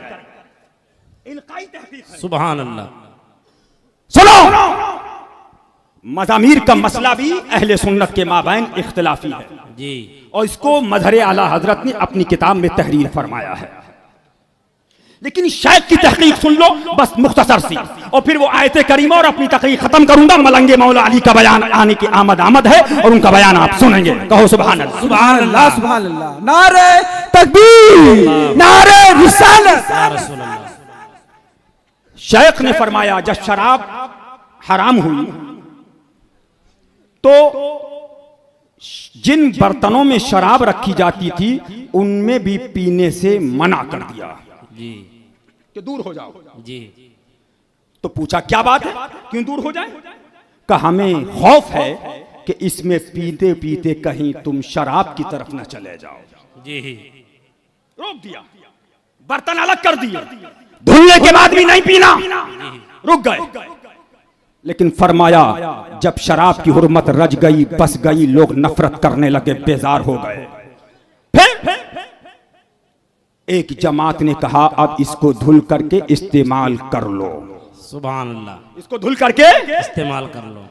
इल्काई तहकीक। सुभान अल्लाह। सुनो, मजामीर का मसला भी अहले सुन्नत के माबैन इख्तिलाफी है जी और इसको मजहर आला हजरत ने अपनी किताब में तहरीर फरमाया है। लेकिन शेख की तहकीक सुन लो बस मुख्तसर सी, और फिर वो आयत करीमा और अपनी तहकीक खत्म करूंगा। मलंगे मौला अली का बयान आने की आमद है और उनका बयान आप सुनेंगे। कहो सुभान अल्लाह। सुभान अल्लाह। सुभान अल्लाह। नारे तकबीर, नारे रिसालत। या रसूल अल्लाह। शेख ने फरमाया जब शराब हराम हुई तो जिन बर्तनों में शराब रखी जाती थी उनमें भी पीने से मना कर दिया जी कि दूर हो जाओ। जी तो पूछा क्या बात है, क्यों दूर हो जाए? कहा हमें खौफ है कि इसमें पीते पीते कहीं तुम शराब की तरफ न चले जाओ। जी रोक दिया, बर्तन अलग कर दिए, धुलने के बाद भी नहीं पीना, रुक गए। लेकिन फरमाया जब शराब की हुर्मत रज गई, बस गई, लोग नफरत करने लगे, बेजार हो गए। फिर एक जमात ने कहा अब इसको धुल करके इस्तेमाल कर लो। सुभान अल्लाह। इसको धुल करके इस्तेमाल कर लो।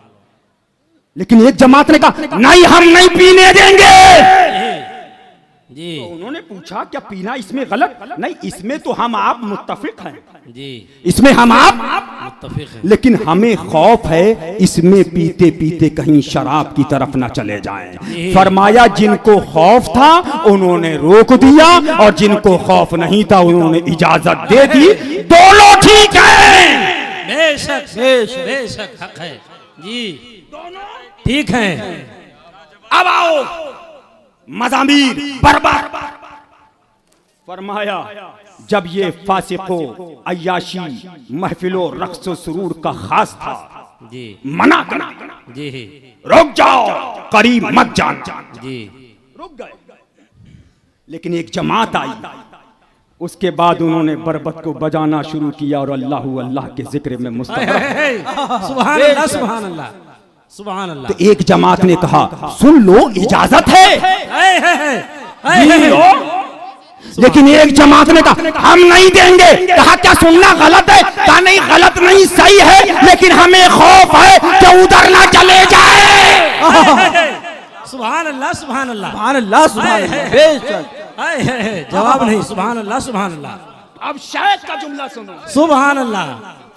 लेकिन एक जमात ने कहा नहीं हम नहीं पीने देंगे। जी तो उन्होंने पूछा क्या पीना इसमें गलत? नहीं, इसमें तो हम आप मुत्तफिक हैं, जी इसमें हम आप, मुत्तफिक है। लेकिन हमें खौफ है इसमें पीते पीते कहीं शराब की तरफ न चले जाएं। फरमाया जिनको खौफ था उन्होंने रोक दिया और जिनको खौफ नहीं था उन्होंने इजाजत दे दी। दोनों ठीक है, बेशक बेशक बेशक हक है जी, ठीक है। अब आओ मज़ामीर बर्बाद। फरमाया जब ये फासिको अय्याशी महफिलो रक्स व सुरूर का खास था, जी मना करना, जी रुक जाओ, करीब मत जाना। जी रुक गए, लेकिन एक जमात आई, उसके बाद उन्होंने बरबत को बजाना शुरू किया और अल्लाह अल्लाह के जिक्र में मुस्तग़फ़र। सुभान अल्लाह सुभान अल्लाह सुभान अल्लाह। तो एक जमात ने कहा सुन लो इजाजत है, लेकिन एक जमात ने कहा हम नहीं देंगे। कहा क्या सुनना गलत है? कहा नहीं गलत नहीं सही है, लेकिन हमें खौफ है कि उधर ना चले जाए। सुभान अल्लाह सुभान अल्लाह सुभान अल्लाह सुभान अल्लाह, बेशक। जवाब नहीं, सुभान अल्लाह सुभान अल्लाह। अब शायद का जुमला सुनो। सुभान अल्लाह।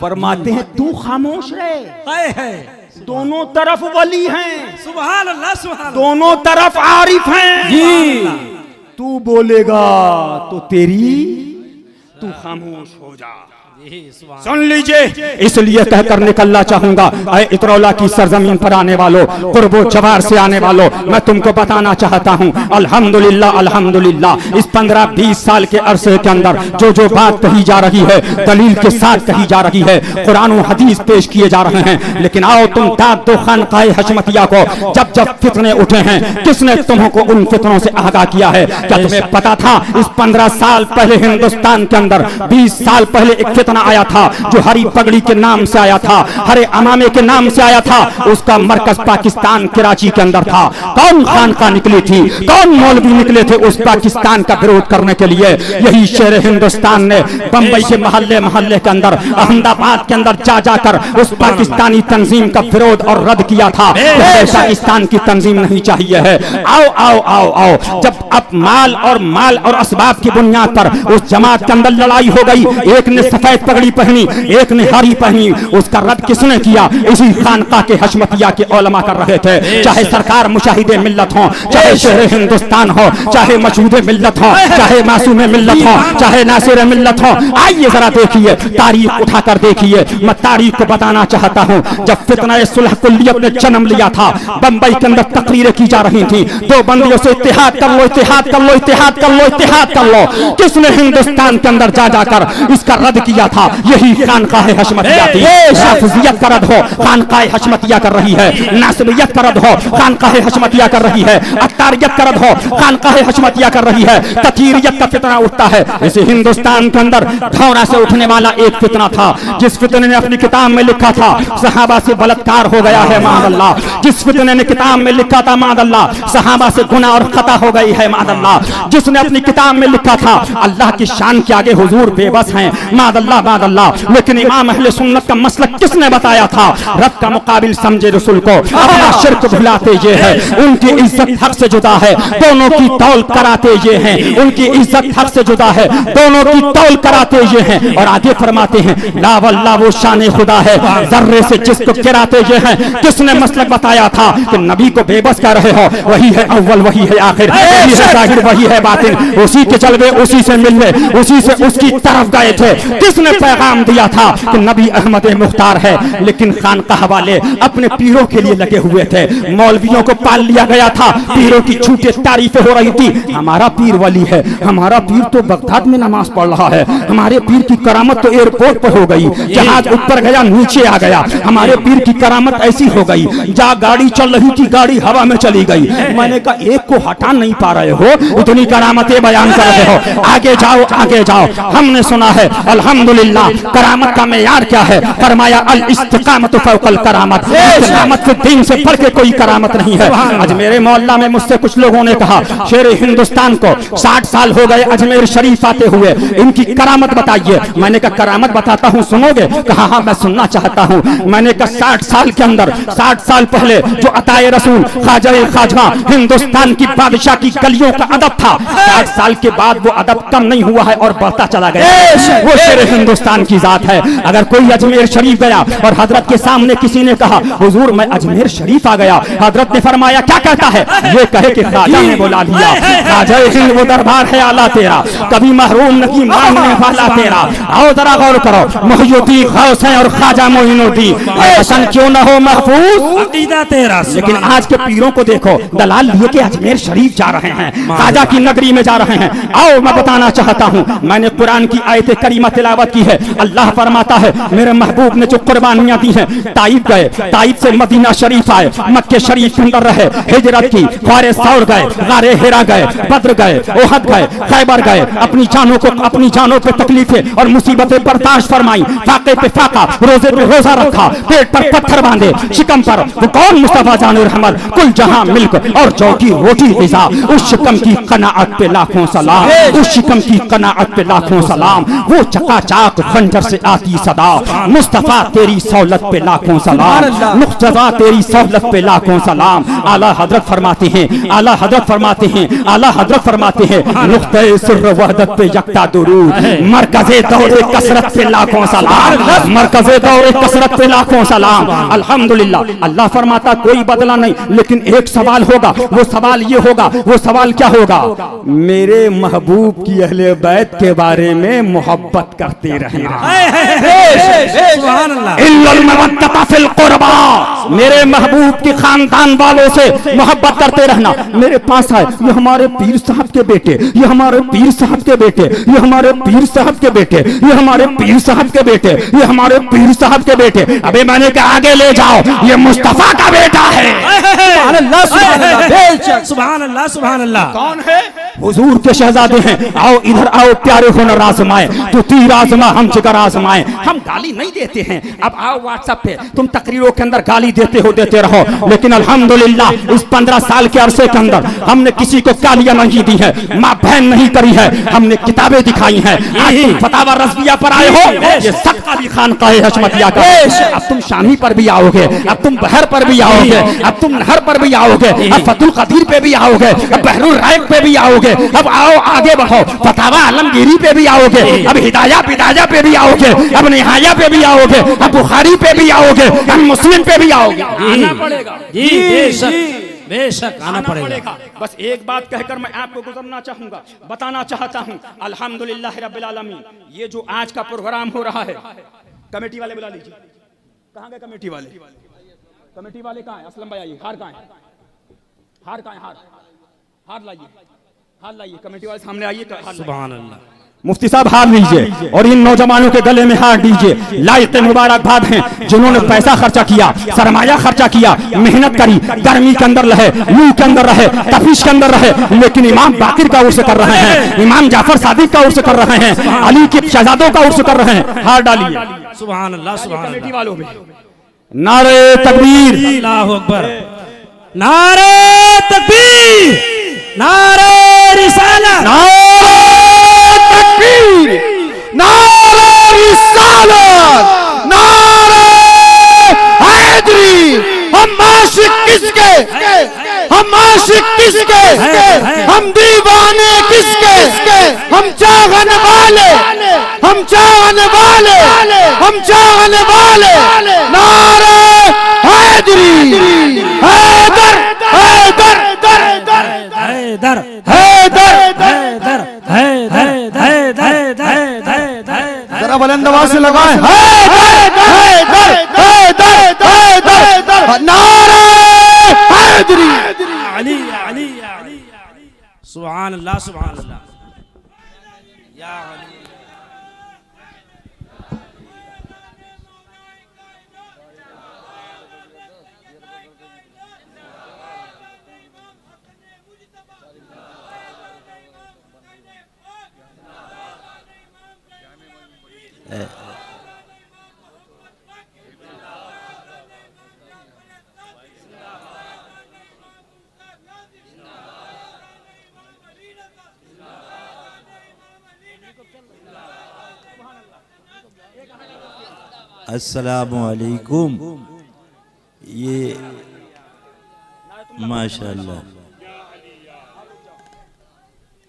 फरमाते हैं तू खामोश रहे, दोनों तरफ वली हैं, सुभान अल्लाह सुभान अल्लाह। दोनों तरफ आरिफ हैं जी। तू बोलेगा तो तेरी, तू खामोश हो जा। सुन लीजिए, इसलिए कहकर निकलना चाहूंगा इतरौला की सरजमीन पर आने वालों, कुर्बो जवार से आने वालों, मैं तुमको बताना चाहता हूं अल्हम्दुलिल्लाह अल्हम्दुलिल्लाह इस 15-20 साल के अरसे के अंदर जो बात कही जा रही है दलील के साथ कही जा रही है, कुरान और हदीस पेश किए जा रहे हैं। लेकिन आओ तुम दाद दो खानकाए हशमतिया को, जब फितने उठे हैं किसने तुमको उन फितनों से आगाह किया है? क्या तुम्हें पता था इस 15 साल पहले हिंदुस्तान के अंदर 20 साल पहले एक फितना आया था जो हरी पगड़ी के नाम से आया था, हरे अमामे के नाम से आया था, उसका मरकज पाकिस्तान कराची के अंदर था। कौन खानका निकली थी, कौन मौलवी निकले थे उस पाकिस्तान का विरोध करने के लिए? यही शेर हिंदुस्तान ने बंबई के मोहल्ले मोहल्ले के अंदर, अहमदाबाद के अंदर जाकर उस पाकिस्तानी तंजीम का विरोध और रद्द किया था। पाकिस्तान की तंजीम नहीं चाहिए है। आओ आओ आओ आओ, जब अब माल और असबाब की बुनियाद पर उस जमात के अंदर लड़ाई हो गई, एक ने सफेद पगड़ी पहनी, एक ने हरी पहनी, उसका रद्द किसने किया? इसी खानका के हशमतिया के उलमा कर रहे थे। चाहे सरकार मुशाहिदे मिल्लत हो, चाहे शहर हिंदुस्तान हो, चाहे मशहूदे मिल्लत हो, चाहे मासूम मिल्लत हो, चाहे नासिर मिल्लत हो। आइए जरा देखिए, तारीख उठाकर देखिए। मैं तारीख को बताना चाहता हूँ। जब फितना सुलह कुल्लियत ने जन्म लिया था, बंबई के अंदर तकरीरें की जा रही थी, दो बंदियों से इत्तेहाद कर लो, इत्तेहाद कर लो, इत्तेहाद कर लो, इत्तेहाद कर लो। किसने हिंदुस्तान के अंदर जाकर इसका रद्द किया था? यही खानकाह हशमतिया थी। शाफियत का रद्द हो, खानकाह हशमतिया कर रही है। नासिबियत का रद्द हो, खानकाह हशमतिया कर रही है। अत्तारियत का रद्द हो, खानकाह हशमतिया कर रही है। तकीरियत का फितना उठता है। इसे हिंदुस्तान के अंदर धौरा से उठने वाला एक फितना था, जिस फितने ने अपनी किताब में लिखा था सहाबा से बलात्कार हो गया है माअल्लाह। जिस फितने ने किताब में लिखा था माअल्लाह सहाबा से गुनाह और खता हो गई है माअल्लाह। जिसने अपनी किताब में लिखा था अल्लाह की शान के आगे हुजूर बेबस हैं माअल्लाह माअल्लाह। लेकिन इमाम अहले सुन्नत का मसलक किसने बताया था? रब का मुकाबिल समझे रसूल को, अपना शिर्क भुलाते ये है, उनकी इज्जत हक से जुदा है, दोनों की तौल कराते ये हैं। उनकी इज्जत हक से जुदा है, दोनों की तौल कराते ये हैं। और आगे फरमाते हैं ला वल्लाह वो शान खुदा है, जर्रे से जिसको गिराते ये हैं। किसने मसलक बताया था कि नबी को बेबस कर रहे हो? वही है अव्वल, वही है आखिर, वही है जाहिर, वही है बातिन। उसी के जलवे उसी से मिलने, उसी से उसकी तरफ गए थे। किसने पैगाम दिया था कि नबी अहमद मुख्तार है? लेकिन खानकाह वाले अपने पीरों के लिए लगे हुए थे। मौलवियों को पाल लिया गया था, पीरों की झूठी तारीफें हो रही थी। हमारा पीर वली है, हमारा पीर तो बगदाद में नमाज पढ़ रहा है, हमारे पीर की करामत तो एयरपोर्ट पर हो गई, जहाज ऊपर गया नीचे आ गया, हमारे पीर की करामत ऐसी हो गई, जहाँ गाड़ी चल रही थी गाड़ी हवा में चली गई। मैंने कहा एक को हटा नहीं पा रहे हो, उतनी करामतें बयान कर रहे हो, आगे जाओ आगे जाओ। हमने सुना है अल्हम्दुलिल्लाह अल्हम्दुलिल्लाह करामत का मेयार क्या है? फरमाया अल इस्तिकामत फौकल करामत, इस्तिकामत से दीन से बढ़ के कोई करामत नहीं है। अजमेर मोहल्ला में मुझसे कुछ लोगों ने कहा शेर हिंदुस्तान को 60 साल हो गए अजमेर शरीफ आते हुए, इनकी करामत बताइए। मैंने कहा करामत बताता हूँ, सुनोगे? कहा हाँ मैं सुनना चाहता हूँ। मैंने कहा 60 साल के अंदर 60 साल पहले जो अताए रसूल ख्वाजा खाजा हिंदुस्तान की बादशाह की गलियों का अदब था, 60 साल के बाद वो अदब कम नहीं हुआ है और बढ़ता चला गया। वो शेर हिंदुस्तान की जात है। अगर कोई अजमेर शरीफ गया और हजरत के सामने किसी ने कहा हुजूर मैं अजमेर शरीफ आ गया, हजरत ने फरमाया क्या कहता है? ये कहे कि ख्वाजा ने बुला लिया। ख्वाजा हिंद वो दरबार है आला तेरा, कभी महरूम नहीं मांगने वाला तेरा। आओ जरा गौर करो, मुहियुद्दीन गौस है और ख्वाजा मोइनुद्दीन, हसन क्यों ना हो महफूज अकीदा तेरा। लेकिन आज के पीरों को देखो, दलाल लिए के अजमेर शरीफ जा रहे हैं, ख्वाजा की नगरी में जा रहे हैं। आओ मैं बताना चाहता हूँ, मैंने कुरान की आयत करीमा तिलावत की है। अल्लाह फरमाता है मेरे महबूब ने जो कुर्बानियां दी हैं, ताइफ गए, ताइफ से मदीना शरीफ आए, मक्के शरीफ के अंदर रहे, हिजरत की, ख्वारे सौर गए, गारे हिरा गए, बद्र गए, ओहद गए, खैबर गए, अपनी जानों पे तकलीफें और मुसीबतें बर्दाश्त फरमाई, फाके पे फाका, रोजे पे रोजा रखा, पेट पर पत्थर बांधे, शिकम पर वो कौन मुस्तफा जान रहमत, कुल जहां मिल्क और जौ की रोटी ग़िज़ा, उस शिकम की कनाअत पे लाखों सलाम, उस शिकम की कनाअत पे लाखों सलाम, वो चकाचाक खंजर से आती सदा, मुस्तफा तेरी सहूलत पे लाखों सलाम, मुस्तफा तेरी सहूलत पे लाखों सलाम। आला हजरत फरमाते हैं, आला हजरत फरमाते हैं, आला हजरत फरमाते हैं, नुक्ते सिर्र वहदत पे यकता दुरूद, मरकज़े दौरे कसरत पे लाखों सलाम, मरकज़े दौरे कसरत पे लाखों सलाम। अल्हम्दुलिल्लाह। अल्लाह फरमाता कोई बदला नहीं, लेकिन एक सवाल होगा, वो सवाल ये होगा, वो सवाल क्या होगा? मेरे महबूब की अहले बैत के बारे में मोहब्बत करते रहना। सुभान अल्लाह। इल्लल मवद्दता फिल कुर्बा, मेरे महबूब के खानदान वालों से मोहब्बत करते रहना। मेरे पास है, ये हमारे पीर साहब के बेटे, ये हमारे पीर साहब के बेटे, ये हमारे पीर साहब के बेटे, ये हमारे पीर साहब के बेटे, ये हमारे पीर साहब के बेटे। अबे मैंने कहा आगे ले जाओ, ये मुस्तफा का बेटा है। सुभान अल्लाह, सुभान अल्लाह, सुभान अल्लाह, सुभान अल्लाह। कौन है? हुजूर के शहजादे हैं। आओ इधर आओ प्यारे हुनर आजमाए, तो तीर आजमा हम जिगर आजमाए। हम गाली नहीं देते हैं, अब आओ व्हाट्सएप पे तुम तकरीरों के अंदर गाली देते रहो, लेकिन अल्हम्दुलिल्लाह इस 15 साल के अरसे के अंदर हमने किसी को गालियां नहीं दी है, माँ बहन नहीं करी है, हमने किताबें दिखाई हैं। आज तुम फतावा रज़विया पर आए हो, ये सब अली खान का है हशमतिया का। अब तुम शामी पर भी आओगे, अब तुम बहर पर भी आओगे, अब तुम नहर पर भी आओगे, अब फतुल कदीर पे भी आओगे, अब बहरुल राइक पे भी आओगे। अब आओ आगे बढ़ो, फतावा आलमगीरी पे भी आओगे, अब हिदाया बिदाया पे भी आओगे, अब निहाया पे भी आओगे, अब बुखारी पे भी आओगे, अब मुस्लिम पे भी आओगे। आना पड़ेगा जी, बेशक बेशक आना पड़ेगा। बस एक बात कहकर मैं आपको गुजरना चाहूंगा, बताना चाहता हूं अल्हम्दुलिल्लाह रब्बिल आलमीन, ये जो आज का प्रोग्राम हो रहा है, कमेटी वाले बुला लीजिए। कहाँ गए कमेटी वाले? कमेटी वाले कहाँ हैं? असलम भाई आइए। हार कहाँ है? हार कहाँ है? हार लाइए, हार लाइए। कमेटी वाले सामने आइए। सुभान अल्लाह। मुफ्ती साहब हार लीजिए और इन नौजवानों के गले में हार दीजिए। लायक मुबारकबाद हैं जिन्होंने पैसा खर्चा किया, सरमाया खर्चा किया, मेहनत करी, गर्मी के अंदर रहे, लू के अंदर रहे, तफिश के अंदर रहे, लेकिन इमाम बाकिर का उर्स कर रहे हैं, इमाम जाफर सादिक का उर्स कर रहे हैं, अली के शहजादों का उर्स कर रहे हैं। हार डालिए। सुभान अल्लाह, सुभान कमेटी अल्लाह। वालों में नारे तकबीर, अल्लाहु अकबर, नारे तकबीर, नारे रिसालत, नारे रिसालत, नारे हैदरी। हम आशिक किसके, हम आशिक किसके, हम दीवाने किसके, हम चाहने वाले, हम चाहने वाले, हम चाहने वाले। नारे हैदरी, हैदर, हैदर, हैदर, हैदर, हैदर, हैदर, हैदर, हैदर। जरा बुलंद आवाज से लगाएं। हैदर, हैदर, हैदर, हैदर, नारे हैदरी। अली, अली, अली, सुभान अल्लाह, सुभान अल्लाह। या अली। अस्सलामु अलैकुम। ये माशाल्लाह,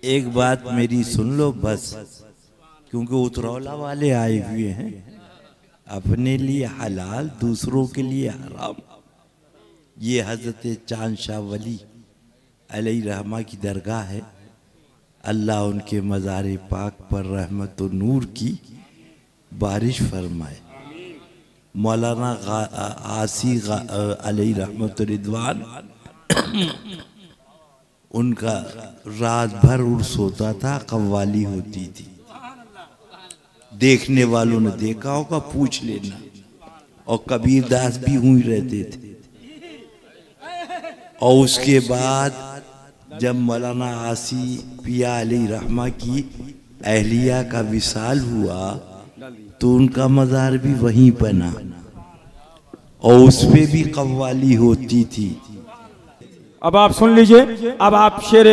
एक बात मेरी सुन लो बस, क्योंकि उतरौला वाले आए हुए हैं। अपने लिए हलाल, दूसरों के लिए हराम। ये हजरत चांद शाह वली अलैहि रहमा की दरगाह है। अल्लाह उनके मज़ार पाक पर रहमत और नूर की बारिश फरमाए। मौलाना आसी अलैहि रहमत रिदवान, उनका रात भर उर्स होता था, कव्वाली होती थी। देखने वालों ने देखा होगा, पूछ लेना। और कबीर दास भी हुई रहते थे। और उसके बाद जब मौलाना आसी पिया अलैहि रहमा की अहलिया का विसाल हुआ तो उनका मज़ार भी वहीं बना और उस पे भी कव्वाली होती थी। अब आप सुन लीजिए, अब आप शेर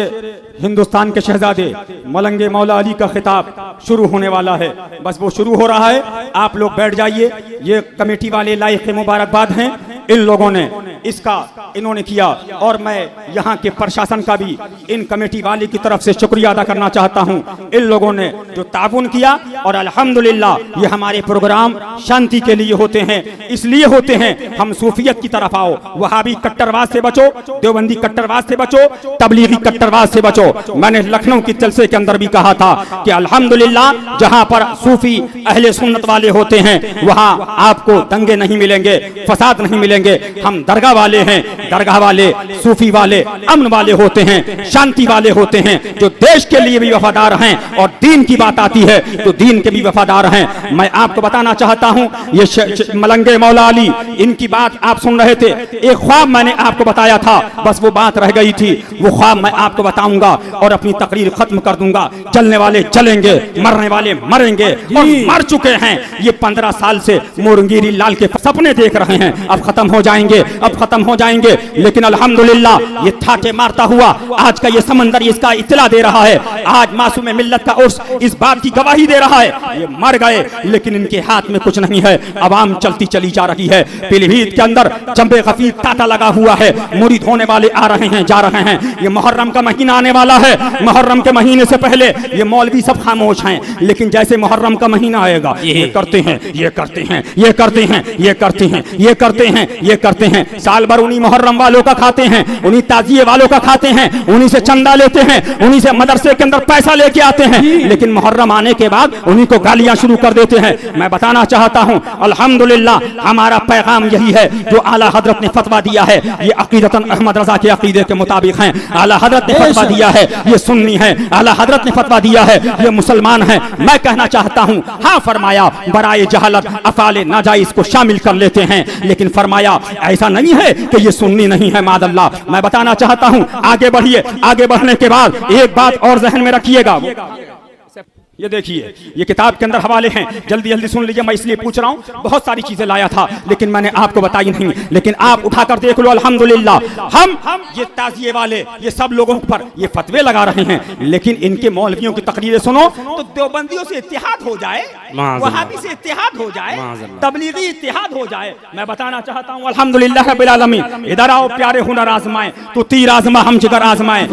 हिंदुस्तान के शहजादे मलंगे मौला अली का खिताब शुरू होने वाला है। बस वो शुरू हो रहा है, आप लोग बैठ जाइए। ये कमेटी वाले लायक मुबारकबाद हैं, इन लोगों ने इसका इन्होंने किया और मैं यहाँ के प्रशासन का भी इन कमेटी वाले की तरफ से शुक्रिया अदा करना चाहता हूँ। इन लोगों ने जो ताउन किया और अल्हम्दुलिल्लाह ये हमारे प्रोग्राम शांति के लिए होते हैं, इसलिए होते हैं हम सूफियत की तरफ आओ। वहाबी कट्टरवाद से बचो, देवबंदी कट्टरवाद से बचो, तबलीगी कट्टरवाद से बचो। मैंने लखनऊ की जलसे के अंदर भी कहा था कि अल्हम्दुलिल्लाह जहाँ पर सूफी अहले सुन्नत वाले होते हैं वहाँ आपको दंगे नहीं मिलेंगे, फसाद नहीं मिलेंगे। हम दरगाह वाले हैं, दरगाह वाले सूफी वाले अमन वाले होते हैं, शांति वाले होते हैं, जो देश के लिए भी वफादार हैं और दीन की बात आती है तो दीन के भी वफादार हैं। मैं आपको बताना चाहता हूं, ये मलंगे मौला अली, इनकी बात आप सुन रहे थे। एक ख्वाब मैंने आपको बताया था, बस वो बात रह गई थी। वो ख्वाब मैं आपको बताऊंगा और अपनी तकरीर खत्म कर दूंगा। जलने वाले जलेंगे, मरने वाले मरेंगे और मर चुके हैं। ये 15 साल से मोरंगीरी लाल के सपने देख रहे हैं, अब खत्म हो जाएंगे, अब खत्म हो जाएंगे। लेकिन अल्हम्दुलिल्लाह ये ठाटे मारता हुआ आज का ये समंदर इसका इत्तला दे रहा है। आज मासूम मिल्लत का उर्स इस बात की गवाही दे रहा है। ये मर गए लेकिन इनके हाथ में कुछ नहीं है। अवाम चलती चली जा रही है। पीलीभीत के अंदर जंबे गफीर तांता लगा हुआ है। मुरीद होने वाले आ रहे हैं, जा रहे हैं। ये मुहर्रम का महीना आने वाला है। मुहर्रम के महीने से पहले ये मौलवी सब खामोश हैं, लेकिन जैसे मुहर्रम का महीना आएगा ये करते हैं, ये करते हैं, ये करते हैं, ये करते हैं, ये करते हैं, ये करते हैं। साल भर उन्हीं मुहर्रम वालों का खाते हैं, उन्हीं ताजिए वालों का खाते हैं, उन्हीं से चंदा लेते हैं, उन्हीं से मदरसे के अंदर पैसा लेके आते हैं। लेकिन मुहर्रम आने के बाद उन्हीं को गालियां शुरू कर देते हैं। मैं बताना चाहता हूं अल्हम्दुलिल्लाह हमारा पैगाम यही है जो आला हजरत ने फतवा दिया है। ये अकीदतन अहमद रजा के अकीदे के मुताबिक हैं। आला हजरत ने फतवा दिया है, ये सुन्नी है। आला हजरत ने फतवा दिया है, ये मुसलमान है। मैं कहना चाहता हूं, हाँ फरमाया बराए जहालत अफाले नाजायज को शामिल कर लेते हैं, लेकिन फरमाया ऐसा नहीं है कि ये सुन्नी नहीं है। मादल्ला, मैं बताना चाहता हूं, आगे बढ़िए। आगे बढ़ने के बाद एक बात और जहन में रखिएगा। ये देखिए, ये किताब के अंदर हवाले हैं, जल्दी जल्दी सुन लीजिए। मैं इसलिए पूछ रहा हूँ, बहुत सारी चीजें लाया था लेकिन मैंने आपको बताई नहीं। लेकिन आप उठाकर देख लो, अल्हम्दुलिल्लाह हम ये ताजिए वाले ये सब लोगों पर ये फतवे लगा रहे हैं, लेकिन इनके मौलवियों की तकरीरें सुनो तो देवबंदियों से इत्तेहाद हो जाए, वहाबी से इत्तेहाद हो जाए, तबलीगी इत्तेहाद हो जाए। मैं बताना चाहता हूँ अल्हम्दुलिल्लाह रब्बिल आलमीन। इधर आओ प्यारे हुनर आजमाए, तो तीर आजमा हम जिगर आजमाए।